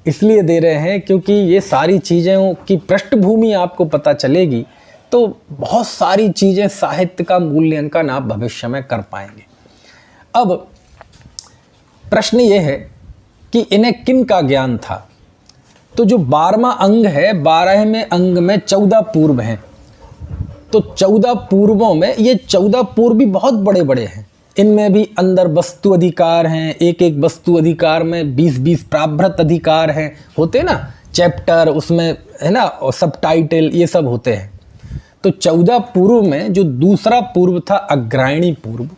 इसलिए दे रहे हैं क्योंकि ये सारी चीज़ों की पृष्ठभूमि आपको पता चलेगी तो बहुत सारी चीज़ें साहित्य का मूल्यांकन आप भविष्य में कर पाएंगे। अब प्रश्न ये है कि इन्हें किन का ज्ञान था? तो जो 12वां अंग है, 12वें अंग में 14 पूर्व हैं। तो 14 पूर्वों में ये 14 पूर्व भी बहुत बड़े बड़े हैं। इनमें भी अंदर वस्तु अधिकार हैं, एक एक वस्तु अधिकार में 20-20 प्राभृत अधिकार हैं, होते ना चैप्टर, उसमें है ना, और सब टाइटल, ये सब होते हैं। तो 14 पूर्व में जो दूसरा पूर्व था अग्रायणी पूर्व,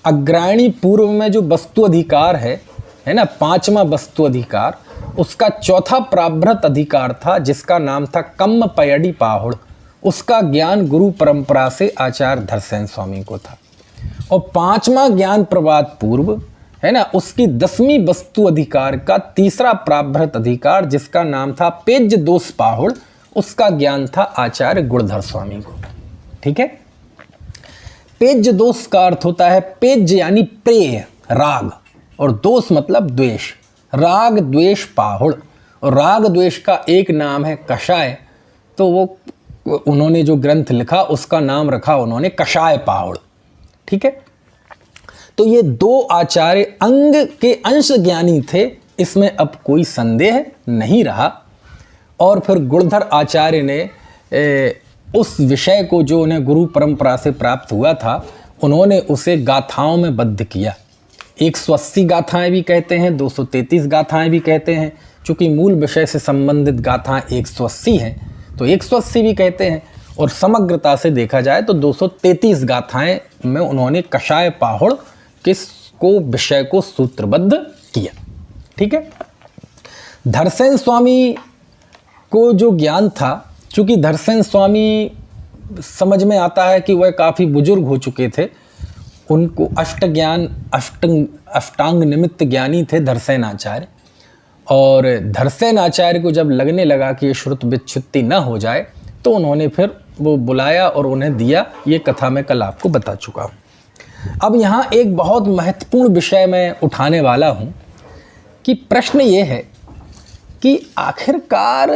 अग्रायणी पूर्व में जो वस्तु अधिकार है ना, 5वां वस्तु अधिकार, उसका चौथा प्राभृत अधिकार था जिसका नाम था कम्म पयड़ी पाहुड़। उसका ज्ञान गुरु परंपरा से आचार्य धरसेन स्वामी को था। और 5वां ज्ञान प्रवाद पूर्व है ना, उसकी 10वीं वस्तु अधिकार का तीसरा प्राभृत अधिकार जिसका नाम था पेज्य दोष पाहुड़, उसका ज्ञान था आचार्य गुणधर स्वामी को। ठीक है। पेज्य दोष का अर्थ होता है पेज्य यानी प्रेय, राग, और दोष मतलब द्वेष। राग द्वेष पाहुड़, और राग द्वेष का एक नाम है कषाय। तो वो उन्होंने जो ग्रंथ लिखा उसका नाम रखा उन्होंने कषाय पाहुड़। ठीक है। तो ये दो आचार्य अंग के अंश ज्ञानी थे, इसमें अब कोई संदेह नहीं रहा। और फिर गुणधर आचार्य ने उस विषय को जो उन्हें गुरु परंपरा से प्राप्त हुआ था, उन्होंने उसे गाथाओं में बद्ध किया। 180 गाथाएं भी कहते हैं, 233 गाथाएं भी कहते हैं। चूँकि मूल विषय से संबंधित गाथाएं 180 हैं तो 180 भी कहते हैं, और समग्रता से देखा जाए तो 233 गाथाएं में उन्होंने कषाय पाहुड़ को विषय को सूत्रबद्ध किया। ठीक है। धरसेन स्वामी को जो ज्ञान था, चूँकि धरसेन स्वामी समझ में आता है कि वह काफ़ी बुजुर्ग हो चुके थे, उनको अष्टांग निमित्त ज्ञानी थे धरसेन आचार्य। और धरसेन आचार्य को जब लगने लगा कि ये श्रुत विच्छुत्ति न हो जाए तो उन्होंने फिर वो बुलाया और उन्हें दिया। ये कथा मैं कल आपको बता चुका हूँ। अब यहाँ एक बहुत महत्वपूर्ण विषय मैं उठाने वाला हूँ कि प्रश्न ये है कि आखिरकार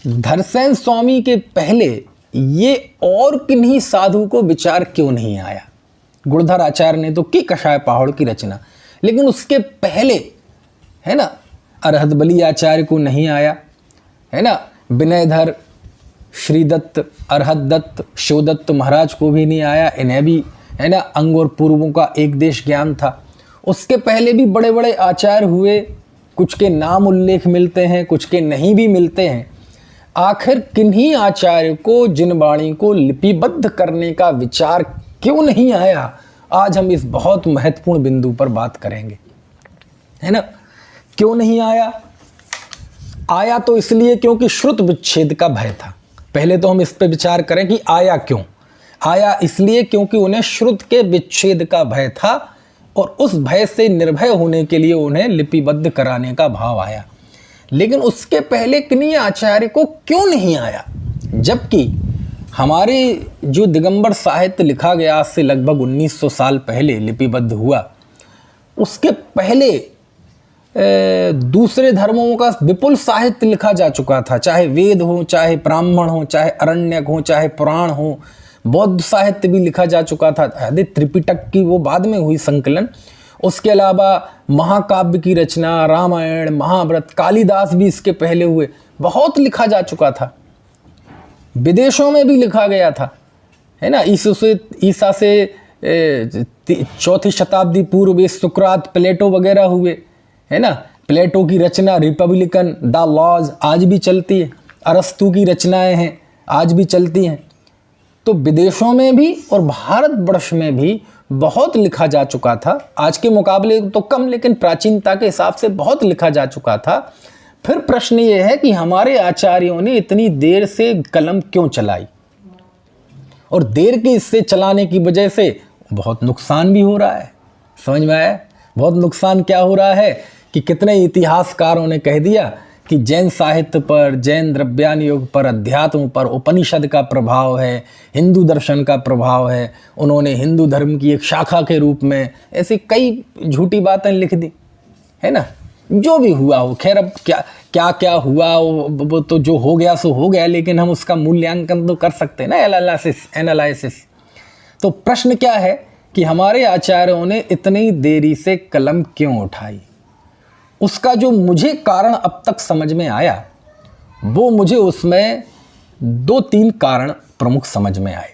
धरसेन स्वामी के पहले ये और किन्हीं साधु को विचार क्यों नहीं आया? गुणधर आचार्य ने तो की कषाय पहाड़ की रचना, लेकिन उसके पहले है ना अरहत बली आचार्य को नहीं आया, है ना विनयधर, श्रीदत्त, अरहत दत्त, शिवदत्त महाराज को भी नहीं आया, इन्हें भी है ना अंग और पूर्वों का एक देश ज्ञान था। उसके पहले भी बड़े बड़े आचार्य हुए, कुछ के नाम उल्लेख मिलते हैं, कुछ के नहीं भी मिलते हैं। आखिर किन्हीं आचार्य को जिनवाणी को लिपिबद्ध करने का विचार क्यों नहीं आया? आज हम इस बहुत महत्वपूर्ण बिंदु पर बात करेंगे, है ना। क्यों नहीं आया? आया तो इसलिए क्योंकि श्रुत विच्छेद का भय था। पहले तो हम इस पर विचार करें कि आया क्यों। आया इसलिए क्योंकि उन्हें श्रुत के विच्छेद का भय था और उस भय से निर्भय होने के लिए उन्हें लिपिबद्ध कराने का भाव आया। लेकिन उसके पहले किन्हीं आचार्य को क्यों नहीं आया? जबकि हमारे जो दिगंबर साहित्य लिखा गया आज से लगभग 1900 साल पहले लिपिबद्ध हुआ, उसके पहले दूसरे धर्मों का विपुल साहित्य लिखा जा चुका था, चाहे वेद हो, चाहे ब्राह्मण हो, चाहे अरण्यक हो, चाहे पुराण हो, बौद्ध साहित्य भी लिखा जा चुका था। यदि त्रिपिटक की वो बाद में हुई संकलन, उसके अलावा महाकाव्य की रचना, रामायण, महाभारत, कालिदास भी इसके पहले हुए, बहुत लिखा जा चुका था। विदेशों में भी लिखा गया था, है ना। ईसा से 4वीं शताब्दी पूर्व सुकरात, प्लेटो वगैरह हुए, है ना। प्लेटो की रचना रिपब्लिकन, द लॉज आज भी चलती है। अरस्तु की रचनाएं हैं, आज भी चलती हैं। तो विदेशों में भी और भारतवर्ष में भी बहुत लिखा जा चुका था। आज के मुकाबले तो कम, लेकिन प्राचीनता के हिसाब से बहुत लिखा जा चुका था। फिर प्रश्न ये है कि हमारे आचार्यों ने इतनी देर से कलम क्यों चलाई, और देर के इससे चलाने की वजह से बहुत नुकसान भी हो रहा है। समझ में आया? बहुत नुकसान क्या हो रहा है कि कितने इतिहासकारों ने कह दिया कि जैन साहित्य पर, जैन द्रव्यान योग पर, अध्यात्म पर उपनिषद का प्रभाव है, हिंदू दर्शन का प्रभाव है, उन्होंने हिंदू धर्म की एक शाखा के रूप में ऐसी कई झूठी बातें लिख दी, है ना। जो भी हुआ हो, खैर अब क्या क्या हुआ वो तो जो हो गया सो हो गया, लेकिन हम उसका मूल्यांकन तो कर सकते हैं ना, एनालिसिस। तो प्रश्न क्या है कि हमारे आचार्यों ने इतनी देरी से कलम क्यों उठाई? उसका जो मुझे कारण अब तक समझ में आया, वो मुझे उसमें 2-3 कारण प्रमुख समझ में आए।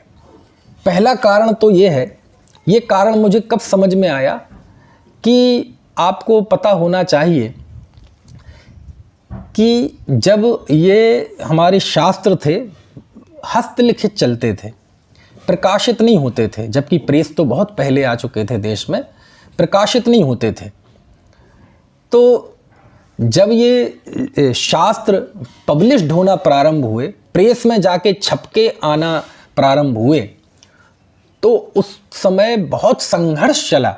पहला कारण तो ये है, ये कारण मुझे कब समझ में आया कि आपको पता होना चाहिए कि जब ये हमारे शास्त्र थे हस्तलिखित चलते थे, प्रकाशित नहीं होते थे, जबकि प्रेस तो बहुत पहले आ चुके थे देश में, प्रकाशित नहीं होते थे। तो जब ये शास्त्र पब्लिश्ड होना प्रारंभ हुए, प्रेस में जाके छपके आना प्रारंभ हुए, तो उस समय बहुत संघर्ष चला।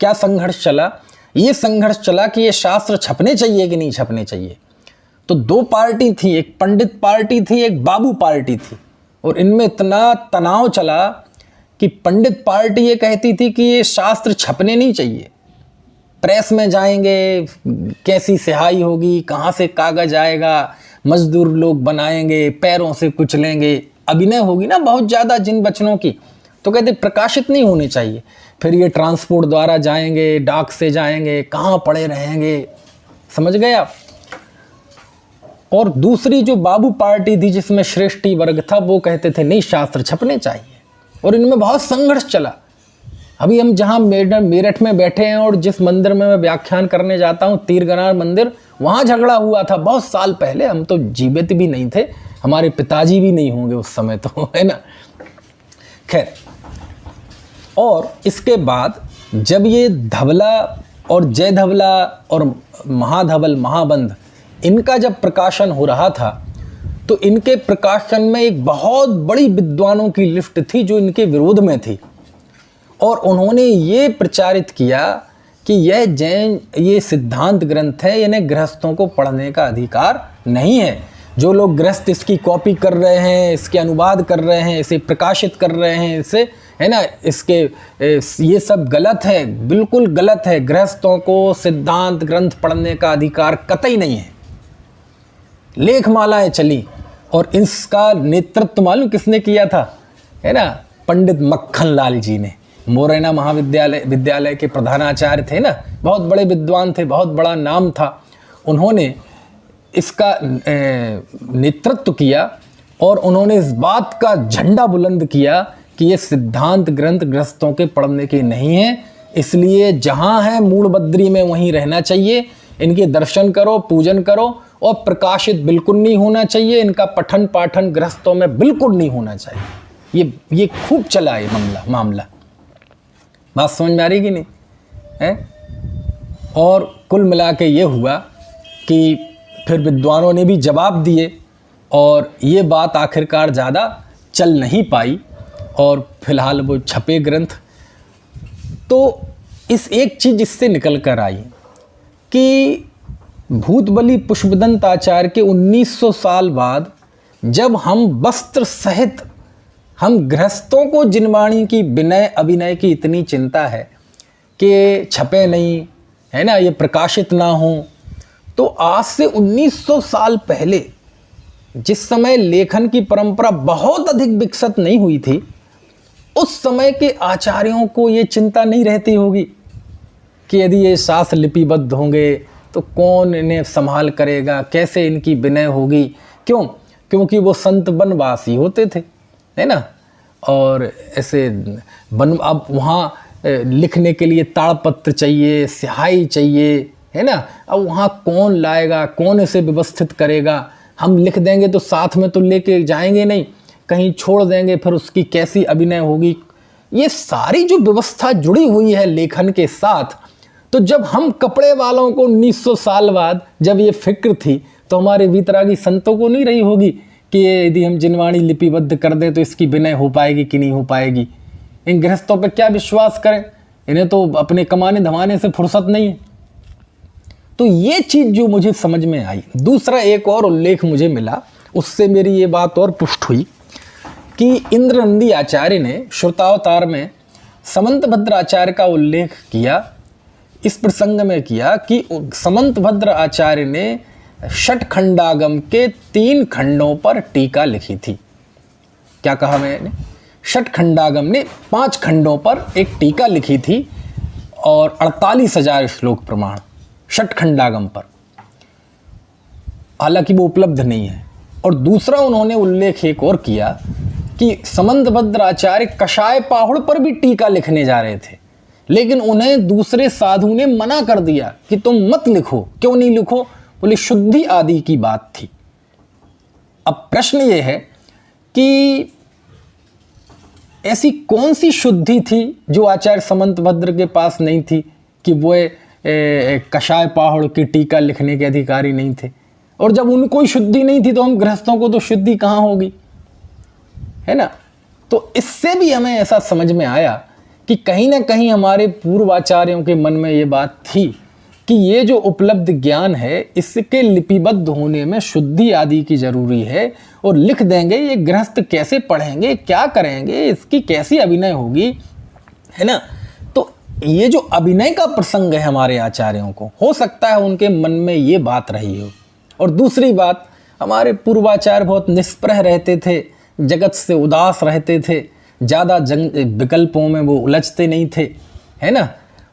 क्या संघर्ष चला? ये संघर्ष चला कि ये शास्त्र छपने चाहिए कि नहीं छपने चाहिए। तो 2 पार्टी थी, एक पंडित पार्टी थी, एक बाबू पार्टी थी, और इनमें इतना तनाव चला कि पंडित पार्टी ये कहती थी कि ये शास्त्र छपने नहीं चाहिए, प्रेस में जाएंगे, कैसी स्याही होगी, कहाँ से कागज आएगा, मजदूर लोग बनाएंगे, पैरों से कुचलेंगे, अभिनय होगी ना बहुत ज़्यादा जिन बचनों की, तो कहते प्रकाशित नहीं होने चाहिए। फिर ये ट्रांसपोर्ट द्वारा जाएंगे, डाक से जाएंगे, कहाँ पड़े रहेंगे। समझ गए आप? और दूसरी जो बाबू पार्टी थी जिसमें श्रेष्ठी वर्ग था, वो कहते थे नहीं शास्त्र छपने चाहिए, और इनमें बहुत संघर्ष चला। अभी हम जहाँ मेरठ में बैठे हैं और जिस मंदिर में मैं व्याख्यान करने जाता हूँ, तीरगनार मंदिर, वहाँ झगड़ा हुआ था बहुत साल पहले। हम तो जीवित भी नहीं थे, हमारे पिताजी भी नहीं होंगे उस समय, तो है ना। खैर, और इसके बाद जब ये धवला और जय धवला और महाधवल, महाबंध, इनका जब प्रकाशन हो रहा था, तो इनके प्रकाशन में एक बहुत बड़ी विद्वानों की लिस्ट थी जो इनके विरोध में थी, और उन्होंने ये प्रचारित किया कि यह जैन ये सिद्धांत ग्रंथ है, इन्हें गृहस्थों को पढ़ने का अधिकार नहीं है। जो लोग गृहस्थ इसकी कॉपी कर रहे हैं, इसके अनुवाद कर रहे हैं, इसे प्रकाशित कर रहे हैं, इसे है ना, इसके ये सब गलत है, बिल्कुल गलत है। गृहस्थों को सिद्धांत ग्रंथ पढ़ने का अधिकार कतई नहीं है। लेखमालाएं चली। और इसका नेतृत्व मालूम किसने किया था, है ना, पंडित मक्खन लाल जी ने। मोरैना विद्यालय के प्रधानाचार्य थे ना, बहुत बड़े विद्वान थे, बहुत बड़ा नाम था। उन्होंने इसका नेतृत्व किया और उन्होंने इस बात का झंडा बुलंद किया कि ये सिद्धांत ग्रंथ गृहस्थों के पढ़ने के नहीं है, इसलिए जहाँ है मूल बद्री में वहीं रहना चाहिए। इनके दर्शन करो, पूजन करो, और प्रकाशित बिल्कुल नहीं होना चाहिए। इनका पठन पाठन गृहस्थों में बिल्कुल नहीं होना चाहिए। ये खूब चला है मामला। बात समझ में आ रही कि नहीं है? और कुल मिला के ये हुआ कि फिर विद्वानों ने भी जवाब दिए और ये बात आखिरकार ज़्यादा चल नहीं पाई और फिलहाल वो छपे ग्रंथ। तो इस एक चीज़ इससे निकल कर आई कि भूतबली पुष्पदंत आचार्य के 1900 साल बाद जब हम वस्त्र सहित हम गृहस्थों को जिनवाणी की विनय अभिनय की इतनी चिंता है कि छपे नहीं, है ना, ये प्रकाशित ना हो, तो आज से 1900 साल पहले जिस समय लेखन की परंपरा बहुत अधिक विकसित नहीं हुई थी, उस समय के आचार्यों को ये चिंता नहीं रहती होगी कि यदि ये शास्त्र लिपिबद्ध होंगे तो कौन इन्हें संभाल करेगा, कैसे इनकी विनय होगी। क्यों? क्योंकि वो संत वनवासी होते थे, है ना, और ऐसे अब वहाँ लिखने के लिए ताड़पत्र चाहिए, स्याही चाहिए, है ना। अब वहाँ कौन लाएगा, कौन इसे व्यवस्थित करेगा। हम लिख देंगे तो साथ में तो लेके जाएंगे नहीं, कहीं छोड़ देंगे, फिर उसकी कैसी अभिनय होगी। ये सारी जो व्यवस्था जुड़ी हुई है लेखन के साथ, तो जब हम कपड़े वालों को 1900 साल बाद जब ये फिक्र थी, तो हमारे वीतरागी संतों को नहीं रही होगी कि यदि हम जिनवाणी लिपिबद्ध कर दें तो इसकी विनय हो पाएगी कि नहीं हो पाएगी। इन गृहस्थों पर क्या विश्वास करें, इन्हें तो अपने कमाने धमाने से फुर्सत नहीं है। तो ये चीज़ जो मुझे समझ में आई। दूसरा एक और उल्लेख मुझे मिला, उससे मेरी ये बात और पुष्ट हुई कि इंद्रनंदी आचार्य ने श्रुतावतार में समंतभद्र आचार्य का उल्लेख किया। इस प्रसंग में किया कि समंतभद्र आचार्य ने षटखंडागम के 3 खंडों पर टीका लिखी थी। क्या कहा मैंने? षटखंडागम ने 5 खंडों पर एक टीका लिखी थी और 48,000 श्लोक प्रमाण षटखंडागम पर, हालांकि वो उपलब्ध नहीं है। और दूसरा उन्होंने उल्लेख एक और किया कि समंतभद्र आचार्य कषाय पाहुड़ पर भी टीका लिखने जा रहे थे, लेकिन उन्हें दूसरे साधु ने मना कर दिया कि तुम मत लिखो। क्यों नहीं लिखो? बोले शुद्धि आदि की बात थी। अब प्रश्न ये है कि ऐसी कौन सी शुद्धि थी जो आचार्य समंतभद्र के पास नहीं थी कि वो कषाय पाहुड़ की टीका लिखने के अधिकारी नहीं थे। और जब उनको शुद्धि नहीं थी तो हम गृहस्थों को तो शुद्धि कहाँ होगी, है ना। तो इससे भी हमें ऐसा समझ में आया कि कहीं ना कहीं हमारे पूर्वाचार्यों के मन में ये बात थी कि ये जो उपलब्ध ज्ञान है इसके लिपिबद्ध होने में शुद्धि आदि की ज़रूरी है। और लिख देंगे, ये गृहस्थ कैसे पढ़ेंगे, क्या करेंगे, इसकी कैसी अभिनय होगी, है ना। तो ये जो अभिनय का प्रसंग है हमारे आचार्यों को, हो सकता है उनके मन में ये बात रही हो। और दूसरी बात, हमारे पूर्वाचार्य बहुत निष्प्रह रहते थे, जगत से उदास रहते थे, ज़्यादा विकल्पों में वो उलझते नहीं थे, है ना।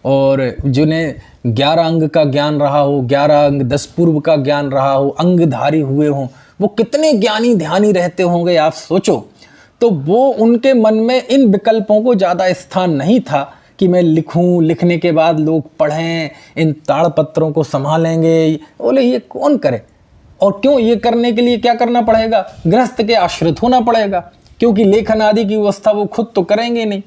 और जिन्हें 11 अंग का ज्ञान रहा हो, 11 अंग 10 पूर्व का ज्ञान रहा हो, अंगधारी हुए हों, वो कितने ज्ञानी ध्यानी रहते होंगे आप सोचो। तो वो उनके मन में इन विकल्पों को ज़्यादा स्थान नहीं था कि मैं लिखूं, लिखने के बाद लोग पढ़ें, इन ताड़पत्रों को संभालेंगे। बोले ये कौन करे, और क्यों? ये करने के लिए क्या करना पड़ेगा? गृहस्थ के आश्रित होना पड़ेगा, क्योंकि लेखन आदि की व्यवस्था वो खुद तो करेंगे नहीं,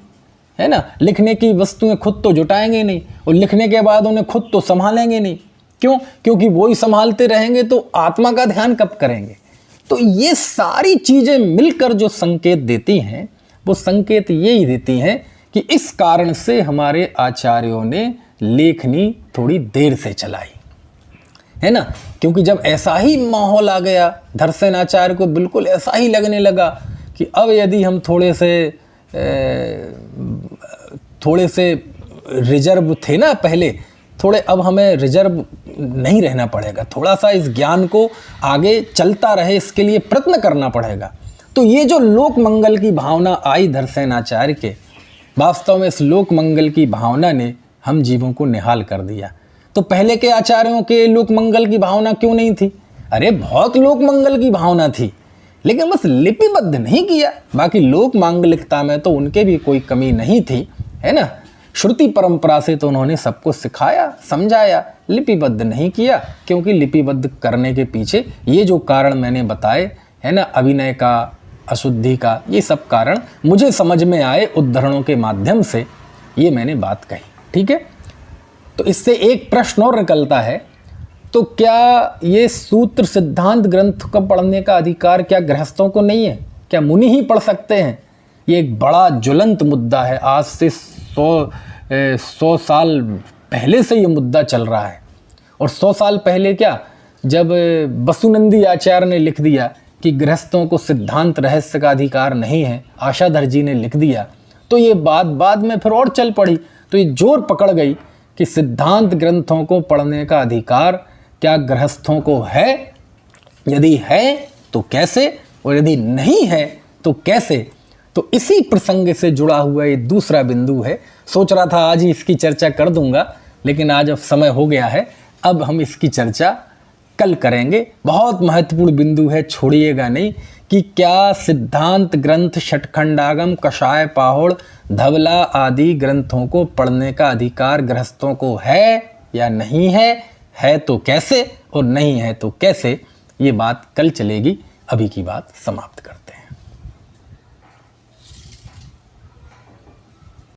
है ना। लिखने की वस्तुएं खुद तो जुटाएंगे नहीं, और लिखने के बाद उन्हें खुद तो संभालेंगे नहीं। क्यों? क्योंकि वो ही संभालते रहेंगे तो आत्मा का ध्यान कब करेंगे। तो ये सारी चीज़ें मिलकर जो संकेत देती हैं, वो संकेत यही देती हैं कि इस कारण से हमारे आचार्यों ने लेखनी थोड़ी देर से चलाई, है ना। क्योंकि जब ऐसा ही माहौल आ गया, धरसेन आचार्य को बिल्कुल ऐसा ही लगने लगा कि अब यदि हम थोड़े से रिजर्व थे ना पहले, थोड़े अब हमें रिजर्व नहीं रहना पड़ेगा, थोड़ा सा इस ज्ञान को आगे चलता रहे इसके लिए प्रयत्न करना पड़ेगा। तो ये जो लोक मंगल की भावना आई धरसेनाचार्य के, वास्तव में इस लोक मंगल की भावना ने हम जीवों को निहाल कर दिया। तो पहले के आचार्यों के लोक मंगल की भावना क्यों नहीं थी? अरे बहुत लोक मंगल की भावना थी, लेकिन बस लिपिबद्ध नहीं किया। बाकी लोक मांगलिकता में तो उनके भी कोई कमी नहीं थी, है ना। श्रुति परंपरा से तो उन्होंने सबको सिखाया, समझाया, लिपिबद्ध नहीं किया, क्योंकि लिपिबद्ध करने के पीछे ये जो कारण मैंने बताए, है ना, अभिनय का, अशुद्धि का, ये सब कारण मुझे समझ में आए उद्धरणों के माध्यम से, ये मैंने बात कही। ठीक है, तो इससे एक प्रश्न और निकलता है, तो क्या ये सूत्र सिद्धांत ग्रंथ को पढ़ने का अधिकार क्या गृहस्थों को नहीं है? क्या मुनि ही पढ़ सकते हैं? ये एक बड़ा ज्वलंत मुद्दा है। आज से 100 साल पहले से ये मुद्दा चल रहा है। और 100 साल पहले क्या, जब वसुनंदी आचार्य ने लिख दिया कि गृहस्थों को सिद्धांत रहस्य का अधिकार नहीं है, आशाधर जी ने लिख दिया, तो ये बात बाद में फिर और चल पड़ी। तो ये जोर पकड़ गई कि सिद्धांत ग्रंथों को पढ़ने का अधिकार क्या गृहस्थों को है? यदि है तो कैसे, और यदि नहीं है तो कैसे? तो इसी प्रसंग से जुड़ा हुआ ये दूसरा बिंदु है। सोच रहा था आज ही इसकी चर्चा कर दूंगा, लेकिन आज अब समय हो गया है, अब हम इसकी चर्चा कल करेंगे। बहुत महत्वपूर्ण बिंदु है, छोड़िएगा नहीं, कि क्या सिद्धांत ग्रंथ, षटखंडागम, कषाय पाहुड़, धवला आदि ग्रंथों को पढ़ने का अधिकार गृहस्थों को है या नहीं है तो कैसे, और नहीं है तो कैसे? ये बात कल चलेगी। अभी की बात समाप्त कर